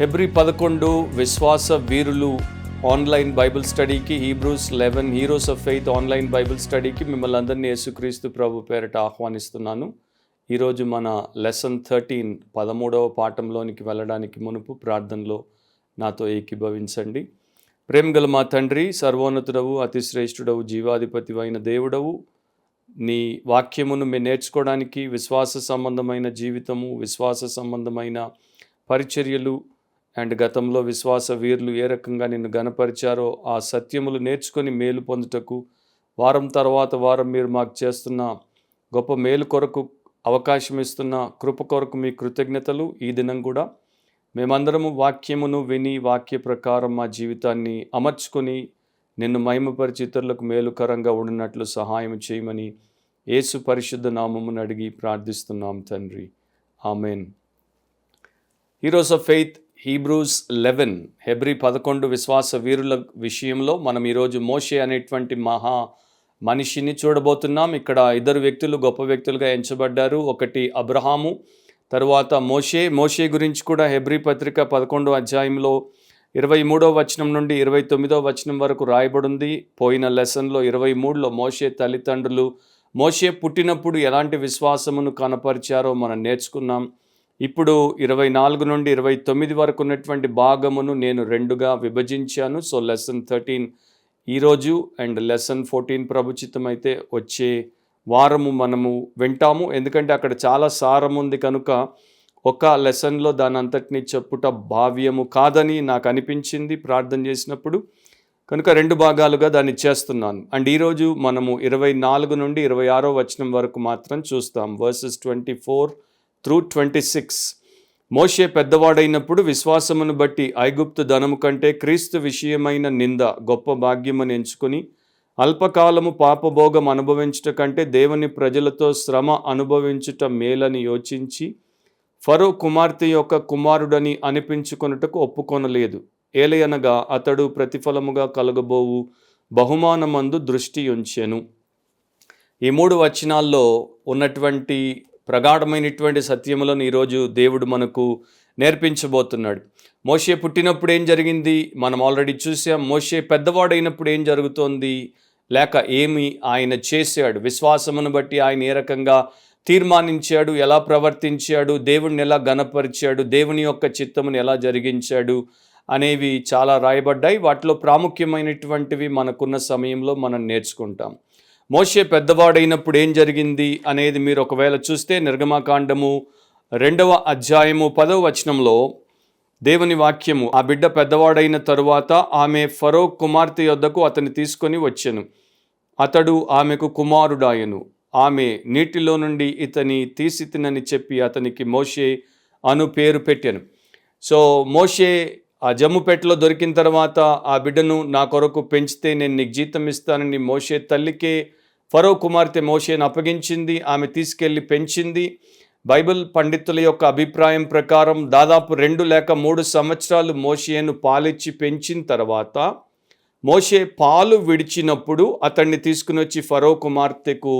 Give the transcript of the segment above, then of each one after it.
Hebrew 11 విశ్వాస వీరులు online Bible స్టడీకి, Hebrews 11 heroes of faith online Bible స్టడీకి మిమ్మల్ని అందరినీ యేసుక్రీస్తు ప్రభు పేరిట ఆహ్వానిస్తున్నాను. ఈరోజు మన లెసన్ 13 13వ పాఠంలోనికి వెళ్ళడానికి మునుపు ప్రార్థనలో నాతో ఏకీభవించండి. ప్రేమగల మా తండ్రి, సర్వోన్నతుడవు, అతిశ్రేష్ఠుడవు, జీవాధిపతి అయిన దేవుడవు, నీ వాక్యమును మేము నేర్చుకోవడానికి విశ్వాస సంబంధమైన జీవితము, విశ్వాస సంబంధమైన పరిచర్యలు అండ్ గతంలో విశ్వాస వీరులు ఏ రకంగా నిన్ను గణపరిచారో ఆ సత్యములు నేర్చుకొని మేలు పొందుటకు వారం తర్వాత వారం మీరు మాకు చేస్తున్న గొప్ప మేలు కొరకు అవకాశం ఇస్తున్న కృప కొరకు మీ కృతజ్ఞతలు. ఈ దినం కూడా మేమందరము వాక్యమును విని వాక్య ప్రకారం మా జీవితాన్ని అమర్చుకొని నిన్ను మహిమపరిచి ఇతరులకు మేలుకరంగా ఉండినట్లు సహాయం చేయమని యేసు పరిశుద్ధ నామమును అడిగి ప్రార్థిస్తున్నాం తండ్రి, amen. Heroes of faith Hebrews 11 Hebrew 11 విశ్వాస వీరుల విషయంలో మనం ఈరోజు మోషే అనేటువంటి మహా మనిషిని చూడబోతున్నాం. ఇక్కడ ఇద్దరు వ్యక్తులు గొప్ప వ్యక్తులుగా ఎంచబడ్డారు. ఒకటి అబ్రహాము, తరువాత మోషే గురించి కూడా హెబ్రీ పత్రిక 11వ అధ్యాయంలో 23వ వచనం నుండి 29వ వచనం వరకు రాయబడింది. పోయిన లెసన్లో 23లో మోషే తల్లిదండ్రులు మోషే పుట్టినప్పుడు ఎలాంటి విశ్వాసమును కనపరిచారో మనం నేర్చుకున్నాం. ఇప్పుడు 24 నుండి 29 వరకు ఉన్నటువంటి భాగమును నేను రెండుగా విభజించాను. సో లెసన్ 13 ఈరోజు అండ్ లెసన్ 14 ప్రభుచితం అయితే వచ్చే వారము మనము వింటాము. ఎందుకంటే అక్కడ చాలా సారం ఉంది కనుక ఒక లెసన్లో దాని అంతటినీ చెప్పుట భావ్యము కాదని నాకు అనిపించింది ప్రార్థన చేసినప్పుడు. కనుక రెండు భాగాలుగా దాన్ని చేస్తున్నాను. అండ్ ఈరోజు మనము 24 నుండి 26వ వచనం వరకు మాత్రం చూస్తాం. Versus 24 through 26. మోషే పెద్దవాడైనప్పుడు విశ్వాసమును బట్టి ఐగుప్తు ధనము కంటే క్రీస్తు విషయమైన నింద గొప్ప భాగ్యమని ఎంచుకుని అల్పకాలము పాపభోగం అనుభవించుట కంటే దేవుని ప్రజలతో శ్రమ అనుభవించుట మేలని యోచించి ఫరో కుమార్తె యొక్క కుమారుడని అనిపించుకొనుటకు ఒప్పుకొనలేదు. ఏలయనగా అతడు ప్రతిఫలముగా కలగబోవు బహుమానమందు దృష్టి ఉంచెను. ఈ 3 వచనాల్లో ఉన్నటువంటి ప్రగాఢమైనటువంటి సత్యములను ఈరోజు దేవుడు మనకు నేర్పించబోతున్నాడు. మోషే పుట్టినప్పుడు ఏం జరిగింది మనం ఆల్రెడీ చూసాం. మోషే పెద్దవాడైనప్పుడు ఏం జరుగుతోంది, లేక ఏమి ఆయన చేశాడు, విశ్వాసమును బట్టి ఆయన ఏ రకంగా తీర్మానించాడు, ఎలా ప్రవర్తించాడు, దేవుణ్ణి ఎలా గణపరిచాడు, దేవుని యొక్క చిత్తమును ఎలా జరిగించాడు అనేవి చాలా రాయబడ్డాయి. వాటిలో ప్రాముఖ్యమైనటువంటివి మనకున్న సమయంలో మనం నేర్చుకుంటాం. మోషే పెద్దవాడైనప్పుడు ఏం జరిగింది అనేది మీరు ఒకవేళ చూస్తే నిర్గమకాండము 2వ అధ్యాయము 10వ వచనంలో దేవుని వాక్యము, ఆ బిడ్డ పెద్దవాడైన తరువాత ఆమె ఫరో కుమార్తె యొద్దకు అతన్ని తీసుకొని వచ్చెను. అతడు ఆమెకు కుమారుడాయను. ఆమె నీటిలో నుండి ఇతని తీసితినని చెప్పి అతనికి మోషే అను పేరు పెట్టెను. సో మోషే ఆ జమ్ముపేటలో దొరికిన తర్వాత ఆ బిడ్డను నా కొరకు పెంచితే నేను నీకు జీతం ఇస్తానని మోషే తల్లికే ఫరో కుమార్తె మోషేను అప్పగించింది. ఆమె తీసుకెళ్ళి పెంచింది. బైబిల్ పండితుల యొక్క అభిప్రాయం ప్రకారం దాదాపు 2 లేక 3 సంవత్సరాలు మోషేను పాలిచ్చి పెంచిన తర్వాత మోషే పాలు విడిచినప్పుడు అతన్ని తీసుకుని వచ్చి ఫరో కుమార్తెకు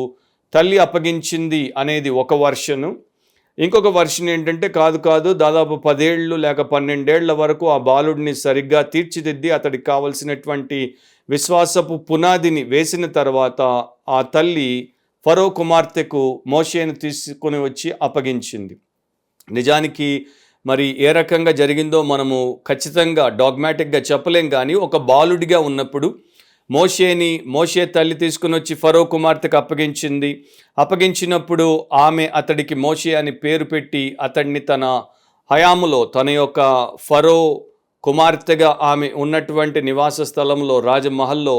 తల్లి అప్పగించింది అనేది ఒక వర్షను. ఇంకొక వర్షన్ ఏంటంటే కాదు దాదాపు 10 ఏళ్ళు లేక 12 ఏళ్ల వరకు ఆ బాలుడిని సరిగ్గా తీర్చిదిద్ది అతడికి కావలసినటువంటి విశ్వాసపు పునాదిని వేసిన తర్వాత ఆ తల్లి ఫరో కుమార్తెకు మోషేను తీసుకుని వచ్చి అప్పగించింది. నిజానికి మరి ఏ రకంగా జరిగిందో మనము ఖచ్చితంగా డాగ్మాటిక్గా చెప్పలేం, కానీ ఒక బాలుడిగా ఉన్నప్పుడు మోషే తల్లి తీసుకుని వచ్చి ఫరో కుమార్తెకు అప్పగించినప్పుడు ఆమె అతడికి మోషే అని పేరు పెట్టి అతడిని తన హయాములో తన యొక్క ఫరో కుమార్తెగా ఆమె ఉన్నటువంటి నివాస స్థలంలో రాజమహల్లో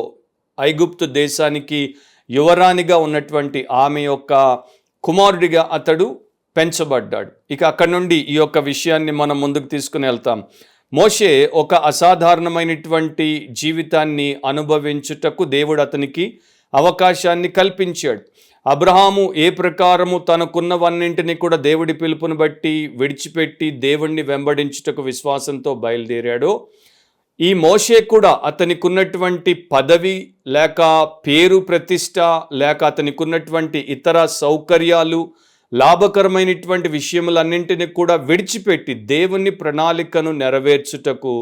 ఐగుప్తు దేశానికి యువరాణిగా ఉన్నటువంటి ఆమె యొక్క కుమారుడిగా అతడు పెంచబడ్డాడు. ఇక అక్కడి నుండి ఈ యొక్క విషయాన్ని మనం ముందుకు తీసుకుని వెళ్తాం. మోషే ఒక అసాధారణమైనటువంటి జీవితాన్ని అనుభవించుటకు దేవుడు అతనికి అవకాశాన్ని కల్పించాడు. అబ్రహాము ఏ ప్రకారము తనకున్నవన్నింటినీ కూడా దేవుడి పిలుపుని బట్టి విడిచిపెట్టి దేవుణ్ణి వెంబడించుటకు విశ్వాసంతో బయలుదేరాడో, ఈ మోషే కూడా అతనికి ఉన్నటువంటి పదవి లేక పేరు ప్రతిష్ట లేక అతనికి ఉన్నటువంటి ఇతర సౌకర్యాలు లాభకరమైనటువంటి విషయములన్నింటినీ కూడా విడిచిపెట్టి దేవుని ప్రణాళికను నెరవేర్చుటకు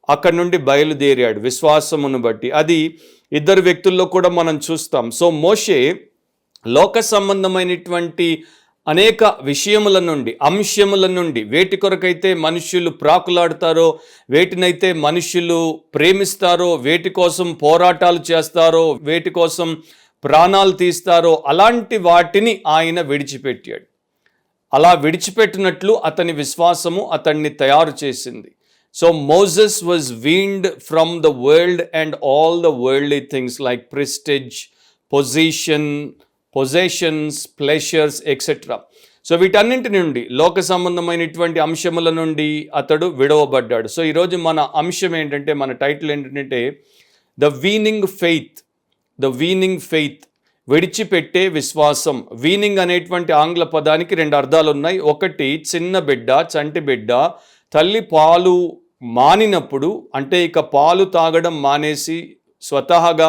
అక్కడి నుండి బయలుదేరాడు విశ్వాసమును బట్టి. అది ఇద్దరు వ్యక్తుల్లో కూడా మనం చూస్తాం. సో మోషే లోక సంబంధమైనటువంటి అనేక విషయముల నుండి, అంశముల నుండి, వేటి కొరకైతే మనుష్యులు ప్రాకులాడతారో, వేటినైతే మనుష్యులు ప్రేమిస్తారో, వేటి కోసం పోరాటాలు చేస్తారో, వేటి కోసం ప్రాణాలు తీస్తారో, అలాంటి వాటిని ఆయన విడిచిపెట్టాడు. అలా విడిచిపెట్టినట్లు అతని విశ్వాసము అతన్ని తయారు చేసింది. So Moses was weaned from the world and all the worldly things like prestige, possessions, pleasures, etc. So వీటన్నింటి నుండి, లోక సంబంధమైనటువంటి అంశముల నుండి అతడు విడవబడ్డాడు. సో ఈరోజు మన అంశం ఏంటంటే, మన టైటిల్ ఏంటంటే ద వీనింగ్ ఫెయిత్, విడిచిపెట్టే విశ్వాసం. వీనింగ్ అనేటువంటి ఆంగ్ల పదానికి రెండు అర్థాలు ఉన్నాయి. ఒకటి చిన్న బిడ్డ, చంటి బిడ్డ తల్లి పాలు మానినప్పుడు, అంటే ఇక పాలు తాగడం మానేసి స్వతహాగా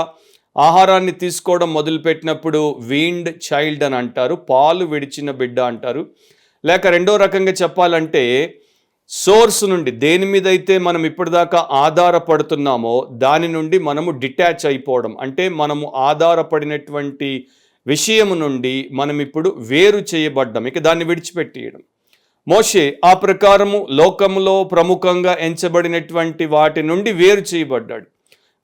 ఆహారాన్ని తీసుకోవడం మొదలుపెట్టినప్పుడు వీన్డ్ చైల్డ్ అని అంటారు, పాలు విడిచిన బిడ్డ అంటారు. లేక రెండో రకంగా చెప్పాలంటే సోర్స్ నుండి, దేని మీద అయితే మనం ఇప్పటిదాకా ఆధారపడుతున్నామో దాని నుండి మనము డిటాచ్ అయిపోవడం, అంటే మనము ఆధారపడినటువంటి విషయము నుండి మనం ఇప్పుడు వేరు చేయబడ్డం, ఇక దాన్ని విడిచిపెట్టేయడం. మోషే ఆ ప్రకారము లోకములో ప్రముఖంగా ఎంచబడినటువంటి వాటి నుండి వేరు చేయబడ్డాడు.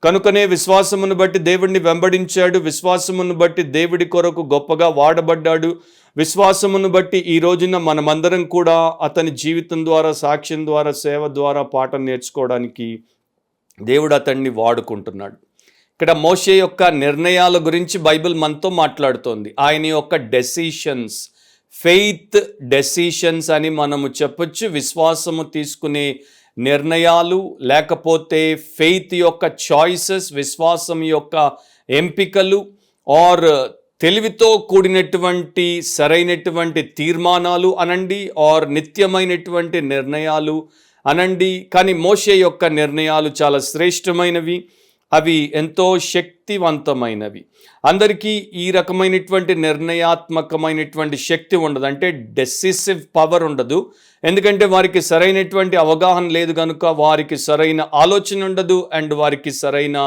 కనుకనే విశ్వాసమును బట్టి దేవుడిని వెంబడించాడు, విశ్వాసమును బట్టి దేవుడి కొరకు గొప్పగా వాడబడ్డాడు. విశ్వాసమును బట్టి ఈ రోజున మనమందరం కూడా అతని జీవితం ద్వారా, సాక్ష్యం ద్వారా, సేవ ద్వారా పాఠం నేర్చుకోవడానికి దేవుడు అతన్ని వాడుకుంటున్నాడు. ఇక్కడ మోషే యొక్క నిర్ణయాల గురించి బైబిల్ మనతో మాట్లాడుతోంది. ఆయన యొక్క డెసిషన్స్, ఫెయిత్ డెసిషన్స్ అని మనము చెప్పొచ్చు. విశ్వాసము తీసుకునే నిర్ణయాలు, లేకపోతే ఫెయిత్ యొక్క చాయిసెస్, విశ్వాసం యొక్క ఎంపికలు, ఆర్ తెలివితో కూడినటువంటి సరైనటువంటి తీర్మానాలు అనండి, ఆర్ నిత్యమైనటువంటి నిర్ణయాలు అనండి. కానీ మోషే యొక్క నిర్ణయాలు చాలా శ్రేష్టమైనవి, అవి ఎంతో శక్తివంతమైనవి. అందరికీ ఈ రకమైనటువంటి నిర్ణయాత్మకమైనటువంటి శక్తి ఉండదు, అంటే డెసిసివ్ పవర్ ఉండదు. ఎందుకంటే వారికి సరైనటువంటి అవగాహన లేదు కనుక వారికి సరైన ఆలోచన ఉండదు, అండ్ వారికి సరైన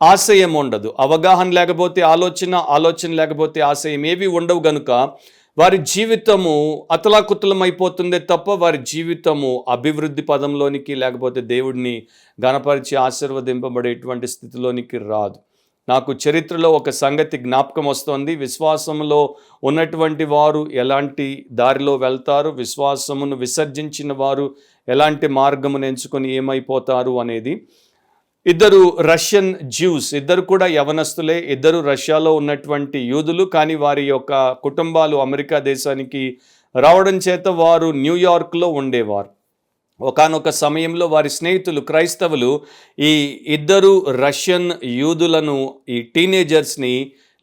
ఆశయం ఉండదు. అవగాహన లేకపోతే ఆలోచన, ఆలోచన లేకపోతే ఆశయం ఏవి ఉండవు కనుక వారి జీవితము అతలాకుతలం అయిపోతుందే తప్ప వారి జీవితము అభివృద్ధి పదంలోనికి, లేకపోతే దేవుడిని గణపరిచి ఆశీర్వదింపబడేటువంటి స్థితిలోనికి రాదు. నాకు చరిత్రలో ఒక సంగతి జ్ఞాపకం వస్తోంది. విశ్వాసములో ఉన్నటువంటి వారు ఎలాంటి దారిలో వెళ్తారు, విశ్వాసమును విసర్జించిన వారు ఎలాంటి మార్గమును ఎంచుకొని ఏమైపోతారు అనేది. ఇద్దరు రష్యన్ జ్యూస్, ఇద్దరు కూడా యవనస్తులే, ఇద్దరు రష్యాలో ఉన్నటువంటి యూదులు, కానీ వారి యొక్క కుటుంబాలు అమెరికా దేశానికి రావడం చేత వారు న్యూయార్క్లో ఉండేవారు. ఒకానొక సమయంలో వారి స్నేహితులు క్రైస్తవులు ఈ ఇద్దరు రష్యన్ యూదులను, ఈ టీనేజర్స్ని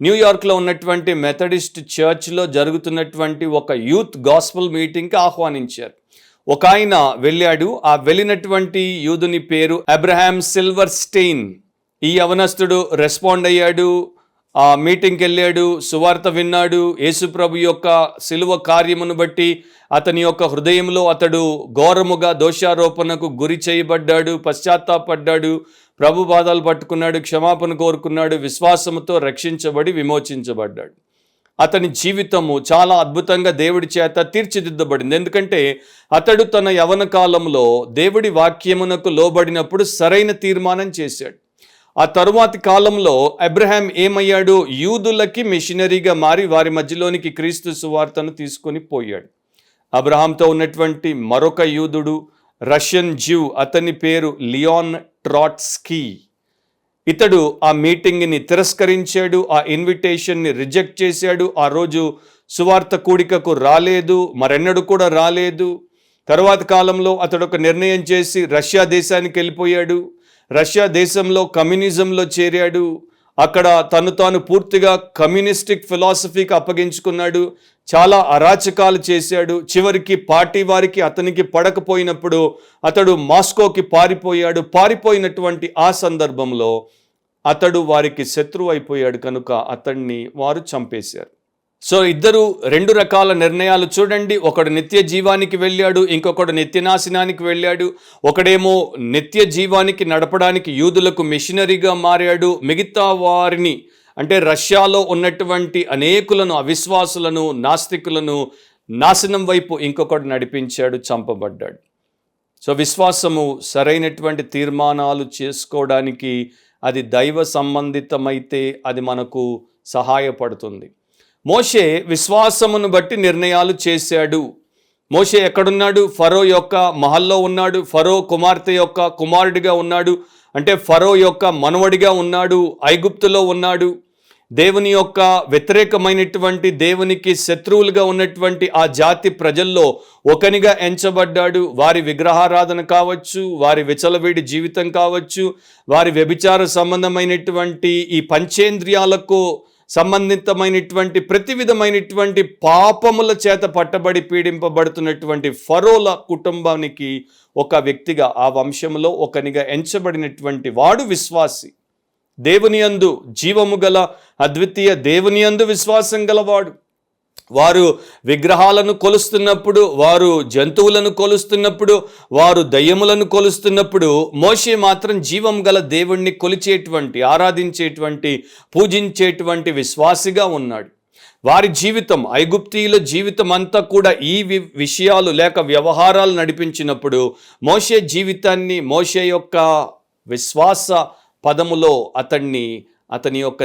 న్యూయార్క్లో ఉన్నటువంటి మెథడిస్ట్ చర్చ్లో జరుగుతున్నటువంటి ఒక యూత్ గాస్పెల్ మీటింగ్కి ఆహ్వానించారు. ఒక ఆయన వెళ్ళాడు. ఆ వెళ్ళినటువంటి యూదుని పేరు అబ్రహాం సిల్వర్స్టెయిన్. ఈ యవనస్తుడు రెస్పాండ్ అయ్యాడు, ఆ మీటింగ్కి వెళ్ళాడు, సువార్త విన్నాడు. యేసుప్రభు యొక్క సిలువ కార్యమును బట్టి అతని యొక్క హృదయంలో అతడు ఘోరముగా దోషారోపణకు గురి చేయబడ్డాడు, పశ్చాత్తాపడ్డాడు, ప్రభు పాదాలు పట్టుకున్నాడు, క్షమాపణ కోరుకున్నాడు, విశ్వాసముతో రక్షించబడి విమోచించబడ్డాడు. అతని జీవితము చాలా అద్భుతంగా దేవుడి చేత తీర్చిదిద్దబడింది. ఎందుకంటే అతడు తన యవన కాలంలో దేవుడి వాక్యమునకు లోబడినప్పుడు సరైన తీర్మానం చేశాడు. ఆ తరువాతి కాలంలో అబ్రహాం ఏమయ్యాడు? యూదులకి మిషనరీగా మారి వారి మధ్యలోనికి క్రీస్తు సువార్తను తీసుకొని పోయాడు. అబ్రహాంతో ఉన్నటువంటి మరొక యూదుడు రష్యన్ జ్యూ, అతని పేరు లియాన్ ట్రాట్స్కీ. ఇతడు ఆ మీటింగ్ని తిరస్కరించాడు, ఆ ఇన్విటేషన్ని రిజెక్ట్ చేశాడు. ఆ రోజు సువార్త కూడికకు రాలేదు, మరెన్నడూ కూడా రాలేదు. తర్వాత కాలంలో అతడు ఒక నిర్ణయం చేసి రష్యా దేశానికి వెళ్ళిపోయాడు. రష్యా దేశంలో కమ్యూనిజంలో చేరాడు. అక్కడ తను తాను పూర్తిగా కమ్యూనిస్టిక్ ఫిలాసఫీకి అప్పగించుకున్నాడు. చాలా అరాచకాలు చేశాడు. చివరికి పార్టీ వారికి అతనికి పడకపోయినప్పుడు అతడు మాస్కోకి పారిపోయాడు. పారిపోయినటువంటి ఆ సందర్భంలో అతడు వారికి శత్రువు అయిపోయాడు కనుక అతన్ని వారు చంపేశారు. సో ఇద్దరు రెండు రకాల నిర్ణయాలు చూడండి. ఒకడు నిత్య జీవానికి వెళ్ళాడు, ఇంకొకడు నిత్యనాశనానికి వెళ్ళాడు. ఒకడేమో నిత్య జీవానికి నడపడానికి యూదులకు మిషనరీగా మారాడు. మిగతా వారిని అంటే రష్యాలో ఉన్నటువంటి అనేకులను, అవిశ్వాసులను, నాస్తికులను నాశనం వైపు ఇంకొకడు నడిపించాడు, చంపబడ్డాడు. సో విశ్వాసము సరైనటువంటి తీర్మానాలు చేసుకోవడానికి అది దైవ సంబంధితమైతే అది మనకు సహాయపడుతుంది. మోషే విశ్వాసమును బట్టి నిర్ణయాలు చేశాడు. మోషే ఎక్కడున్నాడు? ఫరో యొక్క మహల్లో ఉన్నాడు. ఫరో కుమార్తె యొక్క కుమారుడిగా ఉన్నాడు. అంటే ఫరో యొక్క మనవడిగా ఉన్నాడు. ఐగుప్తులో ఉన్నాడు. దేవుని యొక్క వ్యతిరేకమైనటువంటి, దేవునికి శత్రువులుగా ఉన్నటువంటి ఆ జాతి ప్రజల్లో ఒకనిగా ఎంచబడ్డాడు. వారి విగ్రహారాధన కావచ్చు, వారి విచలవిడి జీవితం కావచ్చు, వారి వ్యభిచార సంబంధమైనటువంటి ఈ పంచేంద్రియాలకు సంబంధితమైనటువంటి ప్రతి విధమైనటువంటి పాపముల చేత పట్టబడి పీడింపబడుతున్నటువంటి ఫరోల కుటుంబానికి ఒక వ్యక్తిగా, ఆ వంశంలో ఒకనిగా ఎంచబడినటువంటి వాడు విశ్వాసి. దేవుని యందు జీవము గల అద్వితీయ దేవుని యందు విశ్వాసం గలవాడు. వారు విగ్రహాలను కొలుస్తున్నప్పుడు, వారు జంతువులను కొలుస్తున్నప్పుడు, వారు దయ్యములను కొలుస్తున్నప్పుడు మోషే మాత్రం జీవం గల దేవుణ్ణి కొలిచేటువంటి, ఆరాధించేటువంటి, పూజించేటువంటి విశ్వాసిగా ఉన్నాడు. వారి జీవితం, ఐగుప్తీయుల జీవితం అంతా కూడా ఈ విషయాలు లేక వ్యవహారాలు నడిపించినప్పుడు మోషే జీవితాన్ని, మోషే యొక్క విశ్వాస పదములో అతని యొక్క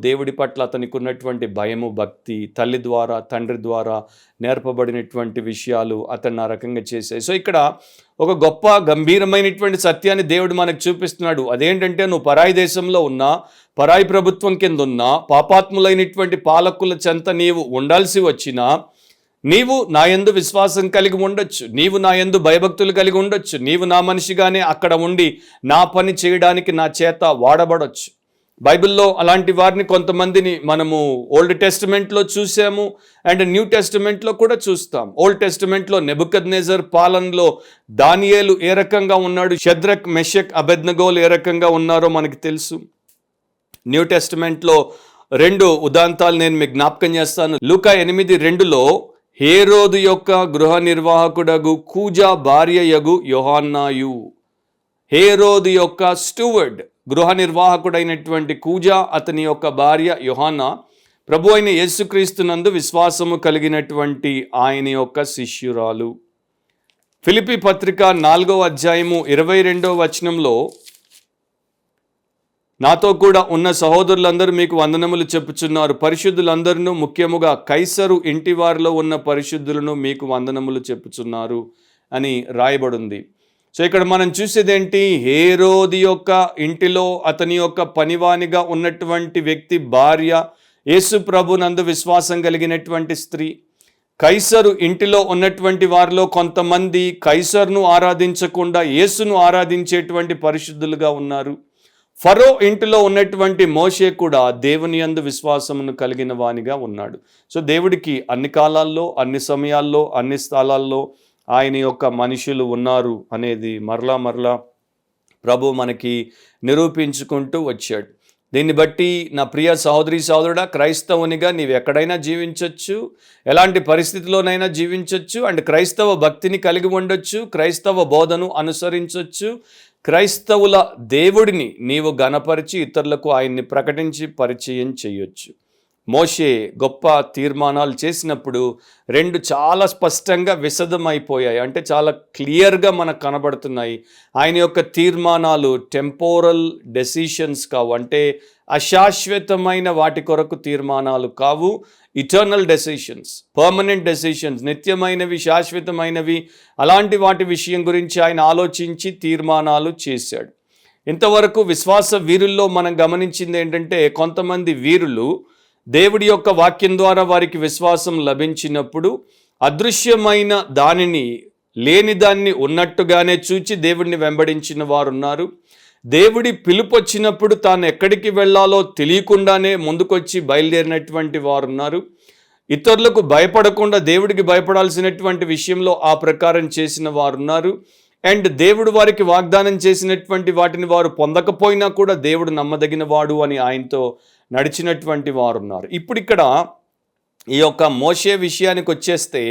దేవుడి పట్ల అతనికి ఉన్నటువంటి భయము, భక్తి, తల్లి ద్వారా, తండ్రి ద్వారా నేర్పబడినటువంటి విషయాలు అతన్ని ఆ రకంగా చేశాయి. సో ఇక్కడ ఒక గొప్ప గంభీరమైనటువంటి సత్యాన్ని దేవుడు మనకు చూపిస్తున్నాడు. అదేంటంటే, నువ్వు పరాయి దేశంలో ఉన్నా, పరాయి ప్రభుత్వం కింద ఉన్నా, పాపాత్ములైనటువంటి పాలకుల చెంత నీవు ఉండాల్సి వచ్చినా, నీవు నా యందు విశ్వాసం కలిగి ఉండొచ్చు, నీవు నా యందు భయభక్తులు కలిగి ఉండొచ్చు, నీవు నా మనిషిగానే అక్కడ ఉండి నా పని చేయడానికి నా చేత వాడబడొచ్చు. బైబిల్లో అలాంటి వారిని కొంతమందిని మనము ఓల్డ్ టెస్టిమెంట్లో చూసాము అండ్ న్యూ టెస్టిమెంట్లో కూడా చూస్తాం. ఓల్డ్ టెస్టిమెంట్లో నెబుకద్నెజర్ పాలనలో దానియేలు ఏ రకంగా ఉన్నాడు, షద్రక్, మెషక్, అబెద్నగోలు ఏ రకంగా ఉన్నారో మనకి తెలుసు. న్యూ టెస్టిమెంట్లో 2 ఉదాంతాలు నేను మీకు జ్ఞాపకం చేస్తాను. లూకా 8:2లో హేరోదు యొక్క గృహ నిర్వాహకుడగు కూజా భార్య యగు యోహాన్నాయు. హేరోదు యొక్క స్టూవర్డ్, గృహ నిర్వాహకుడైనటువంటి కూజా, అతని యొక్క భార్య యోహానా ప్రభు అయిన యేసుక్రీస్తునందు విశ్వాసము కలిగినటువంటి ఆయన యొక్క శిష్యురాలు. ఫిలిప్పీ పత్రిక 4:22 నాతో కూడా ఉన్న సహోదరులందరూ మీకు వందనములు చెప్పుచున్నారు. పరిశుద్ధులందరూ, ముఖ్యముగా కైసరు ఇంటి వారిలో ఉన్న పరిశుద్ధులను మీకు వందనములు చెప్పుచున్నారు అని రాయబడింది. సో ఇక్కడ మనం చూసేదేంటి? హేరోది యొక్క ఇంటిలో అతని యొక్క పనివానిగా ఉన్నటువంటి వ్యక్తి భార్య, యేసు ప్రభునందు విశ్వాసం కలిగినటువంటి స్త్రీ. కైసరు ఇంటిలో ఉన్నటువంటి వారిలో కొంతమంది కైసరును ఆరాధించకుండా యేసును ఆరాధించేటువంటి పరిశుద్ధులుగా ఉన్నారు. ఫరో ఇంటిలో ఉన్నటువంటి మోషే కూడా దేవుని యందు విశ్వాసమును కలిగిన వానిగా ఉన్నాడు. సో దేవుడికి అన్ని కాలాల్లో, అన్ని సమయాల్లో, అన్ని స్థలాల్లో ఆయన యొక్క మనుషులు ఉన్నారు అనేది మరలా ప్రభు మనకి నిరూపించుకుంటూ వచ్చాడు. దీన్ని బట్టి నా ప్రియ సహోదరి సహోదరుడా, క్రైస్తవునిగా నీవు ఎక్కడైనా జీవించవచ్చు, ఎలాంటి పరిస్థితిలోనైనా జీవించవచ్చు, అండ్ క్రైస్తవ భక్తిని కలిగి ఉండొచ్చు, క్రైస్తవ బోధను అనుసరించవచ్చు, క్రైస్తవుల దేవుడిని నీవు గణపరిచి ఇతరులకు ఆయన్ని ప్రకటించి పరిచయం చేయొచ్చు. మోషే గొప్ప తీర్మానాలు చేసినప్పుడు 2 చాలా స్పష్టంగా విశదమైపోయాయి, అంటే చాలా క్లియర్గా మనకు కనబడుతున్నాయి. ఆయన యొక్క తీర్మానాలు టెంపోరల్ డెసిషన్స్ కావు, అంటే అశాశ్వతమైన వాటి కొరకు తీర్మానాలు కావు. ఇటర్నల్ డెసిషన్స్, పర్మనెంట్ డెసిషన్స్, నిత్యమైనవి, శాశ్వతమైనవి. అలాంటి వాటి విషయం గురించి ఆయన ఆలోచించి తీర్మానాలు చేశాడు. ఇంతవరకు విశ్వాస వీరుల్లో మనం గమనించింది ఏంటంటే, కొంతమంది వీరులు దేవుడి యొక్క వాక్యం ద్వారా వారికి విశ్వాసం లభించినప్పుడు అదృశ్యమైన దానిని, లేని దాన్ని ఉన్నట్టుగానే చూచి దేవుడిని వెంబడించిన వారు ఉన్నారు. దేవుడి పిలుపు వచ్చినప్పుడు తాను ఎక్కడికి వెళ్ళాలో తెలియకుండానే ముందుకొచ్చి బయలుదేరినటువంటి వారు ఉన్నారు. ఇతరులకు భయపడకుండా దేవుడికి భయపడాల్సినటువంటి విషయంలో ఆ ప్రకారం చేసిన వారు ఉన్నారు. అండ్ దేవుడు వారికి వాగ్దానం చేసినటువంటి వాటిని వారు పొందకపోయినా కూడా దేవుడు నమ్మదగిన వాడు అని ఆయనతో నడిచినటువంటి వారు ఉన్నారు. ఇప్పుడు ఇక్కడ ఈ యొక్క మోషే విషయానికి వచ్చేస్తే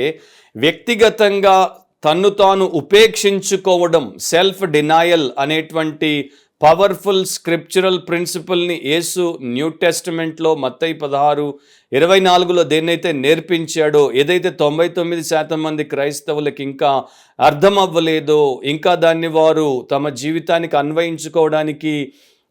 వ్యక్తిగతంగా తన్ను తాను ఉపేక్షించుకోవడం, సెల్ఫ్ డినాయల్ అనేటువంటి పవర్ఫుల్ స్క్రిప్చురల్ ప్రిన్సిపల్ని యేసు న్యూ టెస్టిమెంట్లో మత్తయి 16:24 దేన్నైతే నేర్పించాడో, ఏదైతే 99% మంది క్రైస్తవులకి ఇంకా అర్థం అవ్వలేదో, ఇంకా దాన్ని వారు తమ జీవితానికి అన్వయించుకోవడానికి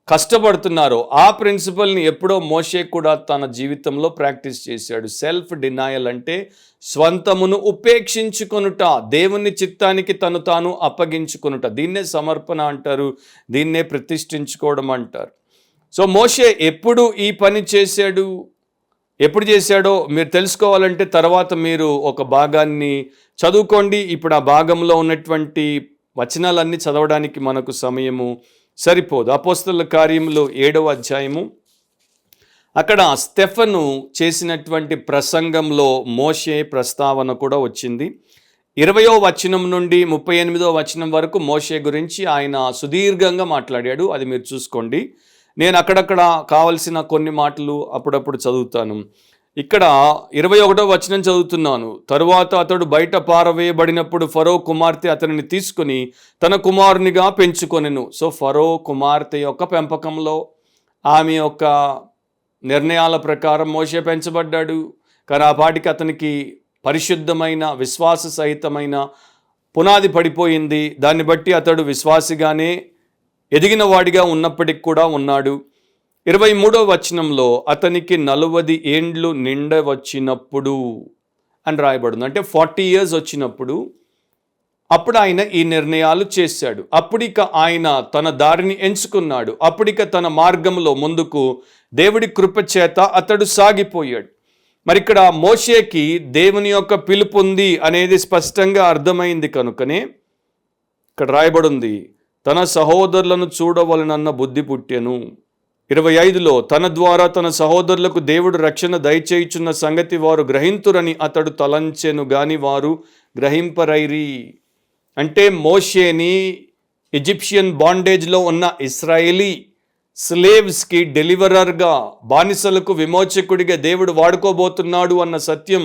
కష్టపడుతున్నారో, ఆ ప్రిన్సిపల్ని ఎప్పుడో మోషే కూడా తన జీవితంలో ప్రాక్టీస్ చేశాడు. సెల్ఫ్ డినాయల్ అంటే స్వంతమును ఉపేక్షించుకొనుట, దేవుని చిత్తానికి తను తాను అప్పగించుకొనుట. దీన్నే సమర్పణ అంటారు, దీన్నే ప్రతిష్ఠించుకోవడం అంటారు. సో మోషే ఎప్పుడు ఈ పని చేశాడు, ఎప్పుడు చేశాడో మీరు తెలుసుకోవాలంటే తర్వాత మీరు ఒక భాగాన్ని చదువుకోండి. ఇప్పుడు ఆ భాగంలో ఉన్నటువంటి వచనాలన్నీ చదవడానికి మనకు సమయము సరిపోదు. అపోస్తలుల కార్యములు 7వ అధ్యాయము, అక్కడ స్టెఫను చేసినటువంటి ప్రసంగంలో మోషే ప్రస్తావన కూడా వచ్చింది. 20వ వచనం నుండి 38వ వచనం వరకు మోషే గురించి ఆయన సుదీర్ఘంగా మాట్లాడాడు. అది మీరు చూసుకోండి. నేను అక్కడక్కడ కావలసిన కొన్ని మాటలు అప్పుడప్పుడు చదువుతాను. ఇక్కడ 21వ వచనం చదువుతున్నాను. తరువాత అతడు బయట పారవేయబడినప్పుడు ఫరో కుమార్తె అతనిని తీసుకుని తన కుమారునిగా పెంచుకొనెను. సో ఫరో కుమార్తె యొక్క పెంపకంలో, ఆమె యొక్క నిర్ణయాల ప్రకారం మోషే పెంచబడ్డాడు. కానీ ఆ పాటికి అతనికి పరిశుద్ధమైన విశ్వాస సహితమైన పునాది పడిపోయింది. దాన్ని బట్టి అతడు విశ్వాసిగానే ఎదిగిన వాడిగా ఉన్నప్పటికి కూడా ఉన్నాడు. 23వ వచనంలో అతనికి 40 ఏండ్లు నిండవచ్చినప్పుడు అని రాయబడింది. అంటే 40 years వచ్చినప్పుడు అప్పుడు ఆయన ఈ నిర్ణయాలు చేశాడు. అప్పుడిక ఆయన తన దారిని ఎంచుకున్నాడు. అప్పుడిక తన మార్గంలో ముందుకు దేవుడి కృప చేత అతడు సాగిపోయాడు. మరి ఇక్కడ మోషేకి దేవుని యొక్క పిలుపు ఉంది అనేది స్పష్టంగా అర్థమైంది కనుకనే ఇక్కడ రాయబడింది, తన సహోదరులను చూడవలనన్న బుద్ధి పుట్టెను. 25లో తన ద్వారా తన సహోదరులకు దేవుడు రక్షణ దయచేయుచున్న సంగతి వారు గ్రహింతురని అతడు తలంచెను గాని వారు గ్రహింపరైరి. అంటే మోషేని ఈజిప్షియన్ బాండేజ్లో ఉన్న ఇస్రాయేలీ స్లేవ్స్కి డెలివరర్గా, బానిసలకు విమోచకుడిగా దేవుడు వాడుకోబోతున్నాడు అన్న సత్యం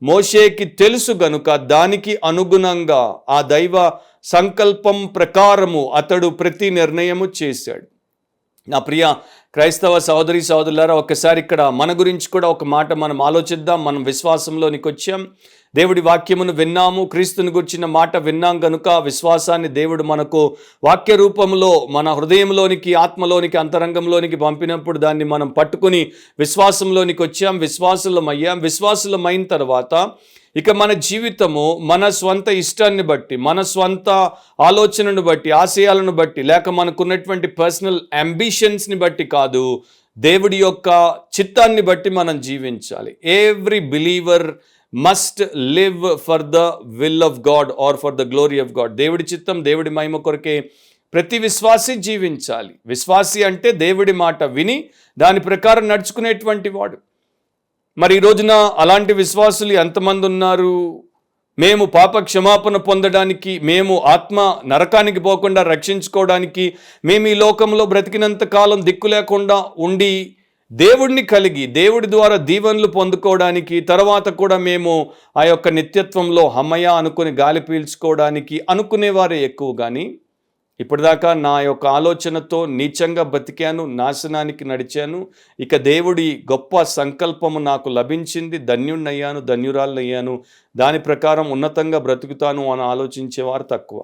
మోషేకి తెలుసు గనుక దానికి అనుగుణంగా ఆ దైవ సంకల్పం ప్రకారము అతడు ప్రతి నిర్ణయము చేశాడు. నా ప్రియ క్రైస్తవ సహోదరి సహోదరులారా, ఒక్కసారి ఇక్కడ మన గురించి కూడా ఒక మాట మనం ఆలోచిద్దాం. మనం విశ్వాసంలోనికి వచ్చాం, దేవుడి వాక్యమును విన్నాము, క్రీస్తుని గురించిన మాట విన్నాం కనుక విశ్వాసాన్ని దేవుడు మనకు వాక్య రూపంలో మన హృదయంలోనికి, ఆత్మలోనికి, అంతరంగంలోనికి పంపినప్పుడు దాన్ని మనం పట్టుకుని విశ్వాసంలోనికి వచ్చాం, విశ్వాసులమయ్యాం. విశ్వాసులమైన తర్వాత ఇక మన జీవితము మన స్వంత ఇష్టాన్ని బట్టి, మన స్వంత ఆలోచనను బట్టి, ఆశయాలను బట్టి, లేక మనకున్నటువంటి పర్సనల్ అంబిషన్స్ని బట్టి కాదు, దేవుడి యొక్క చిత్తాన్ని బట్టి మనం జీవించాలి. Every believer must live for the will of God or for the glory of God. దేవుడి చిత్తం, దేవుడి మహిమ కొరకే ప్రతి విశ్వాసి జీవించాలి. విశ్వాసి అంటే దేవుడి మాట విని దాని ప్రకారం నడుచుకునేటువంటి వాడు. మరి ఈ రోజున అలాంటి విశ్వాసులు ఎంతమంది ఉన్నారు? మేము పాప క్షమాపణ పొందడానికి, మేము ఆత్మ నరకానికి పోకుండా రక్షించుకోవడానికి, మేము ఈ లోకంలో బ్రతికినంత కాలం దిక్కు లేకుండా ఉండి దేవుడిని కలిగి దేవుడి ద్వారా దీవెనలు పొందుకోవడానికి, తర్వాత కూడా మేము ఆ యొక్క నిత్యత్వంలో హమ్మయ్య అనుకుని గాలి పీల్చుకోవడానికి అనుకునేవారే ఎక్కువ. కానీ ఇప్పటిదాకా నా యొక్క ఆలోచనతో నీచంగా బతికాను, నాశనానికి నడిచాను, ఇక దేవుడి గొప్ప సంకల్పము నాకు లభించింది, ధన్యుణ్ణయ్యాను, ధన్యురాలయ్యాను, దాని ప్రకారం ఉన్నతంగా బ్రతుకుతాను అని ఆలోచించేవారు తక్కువ.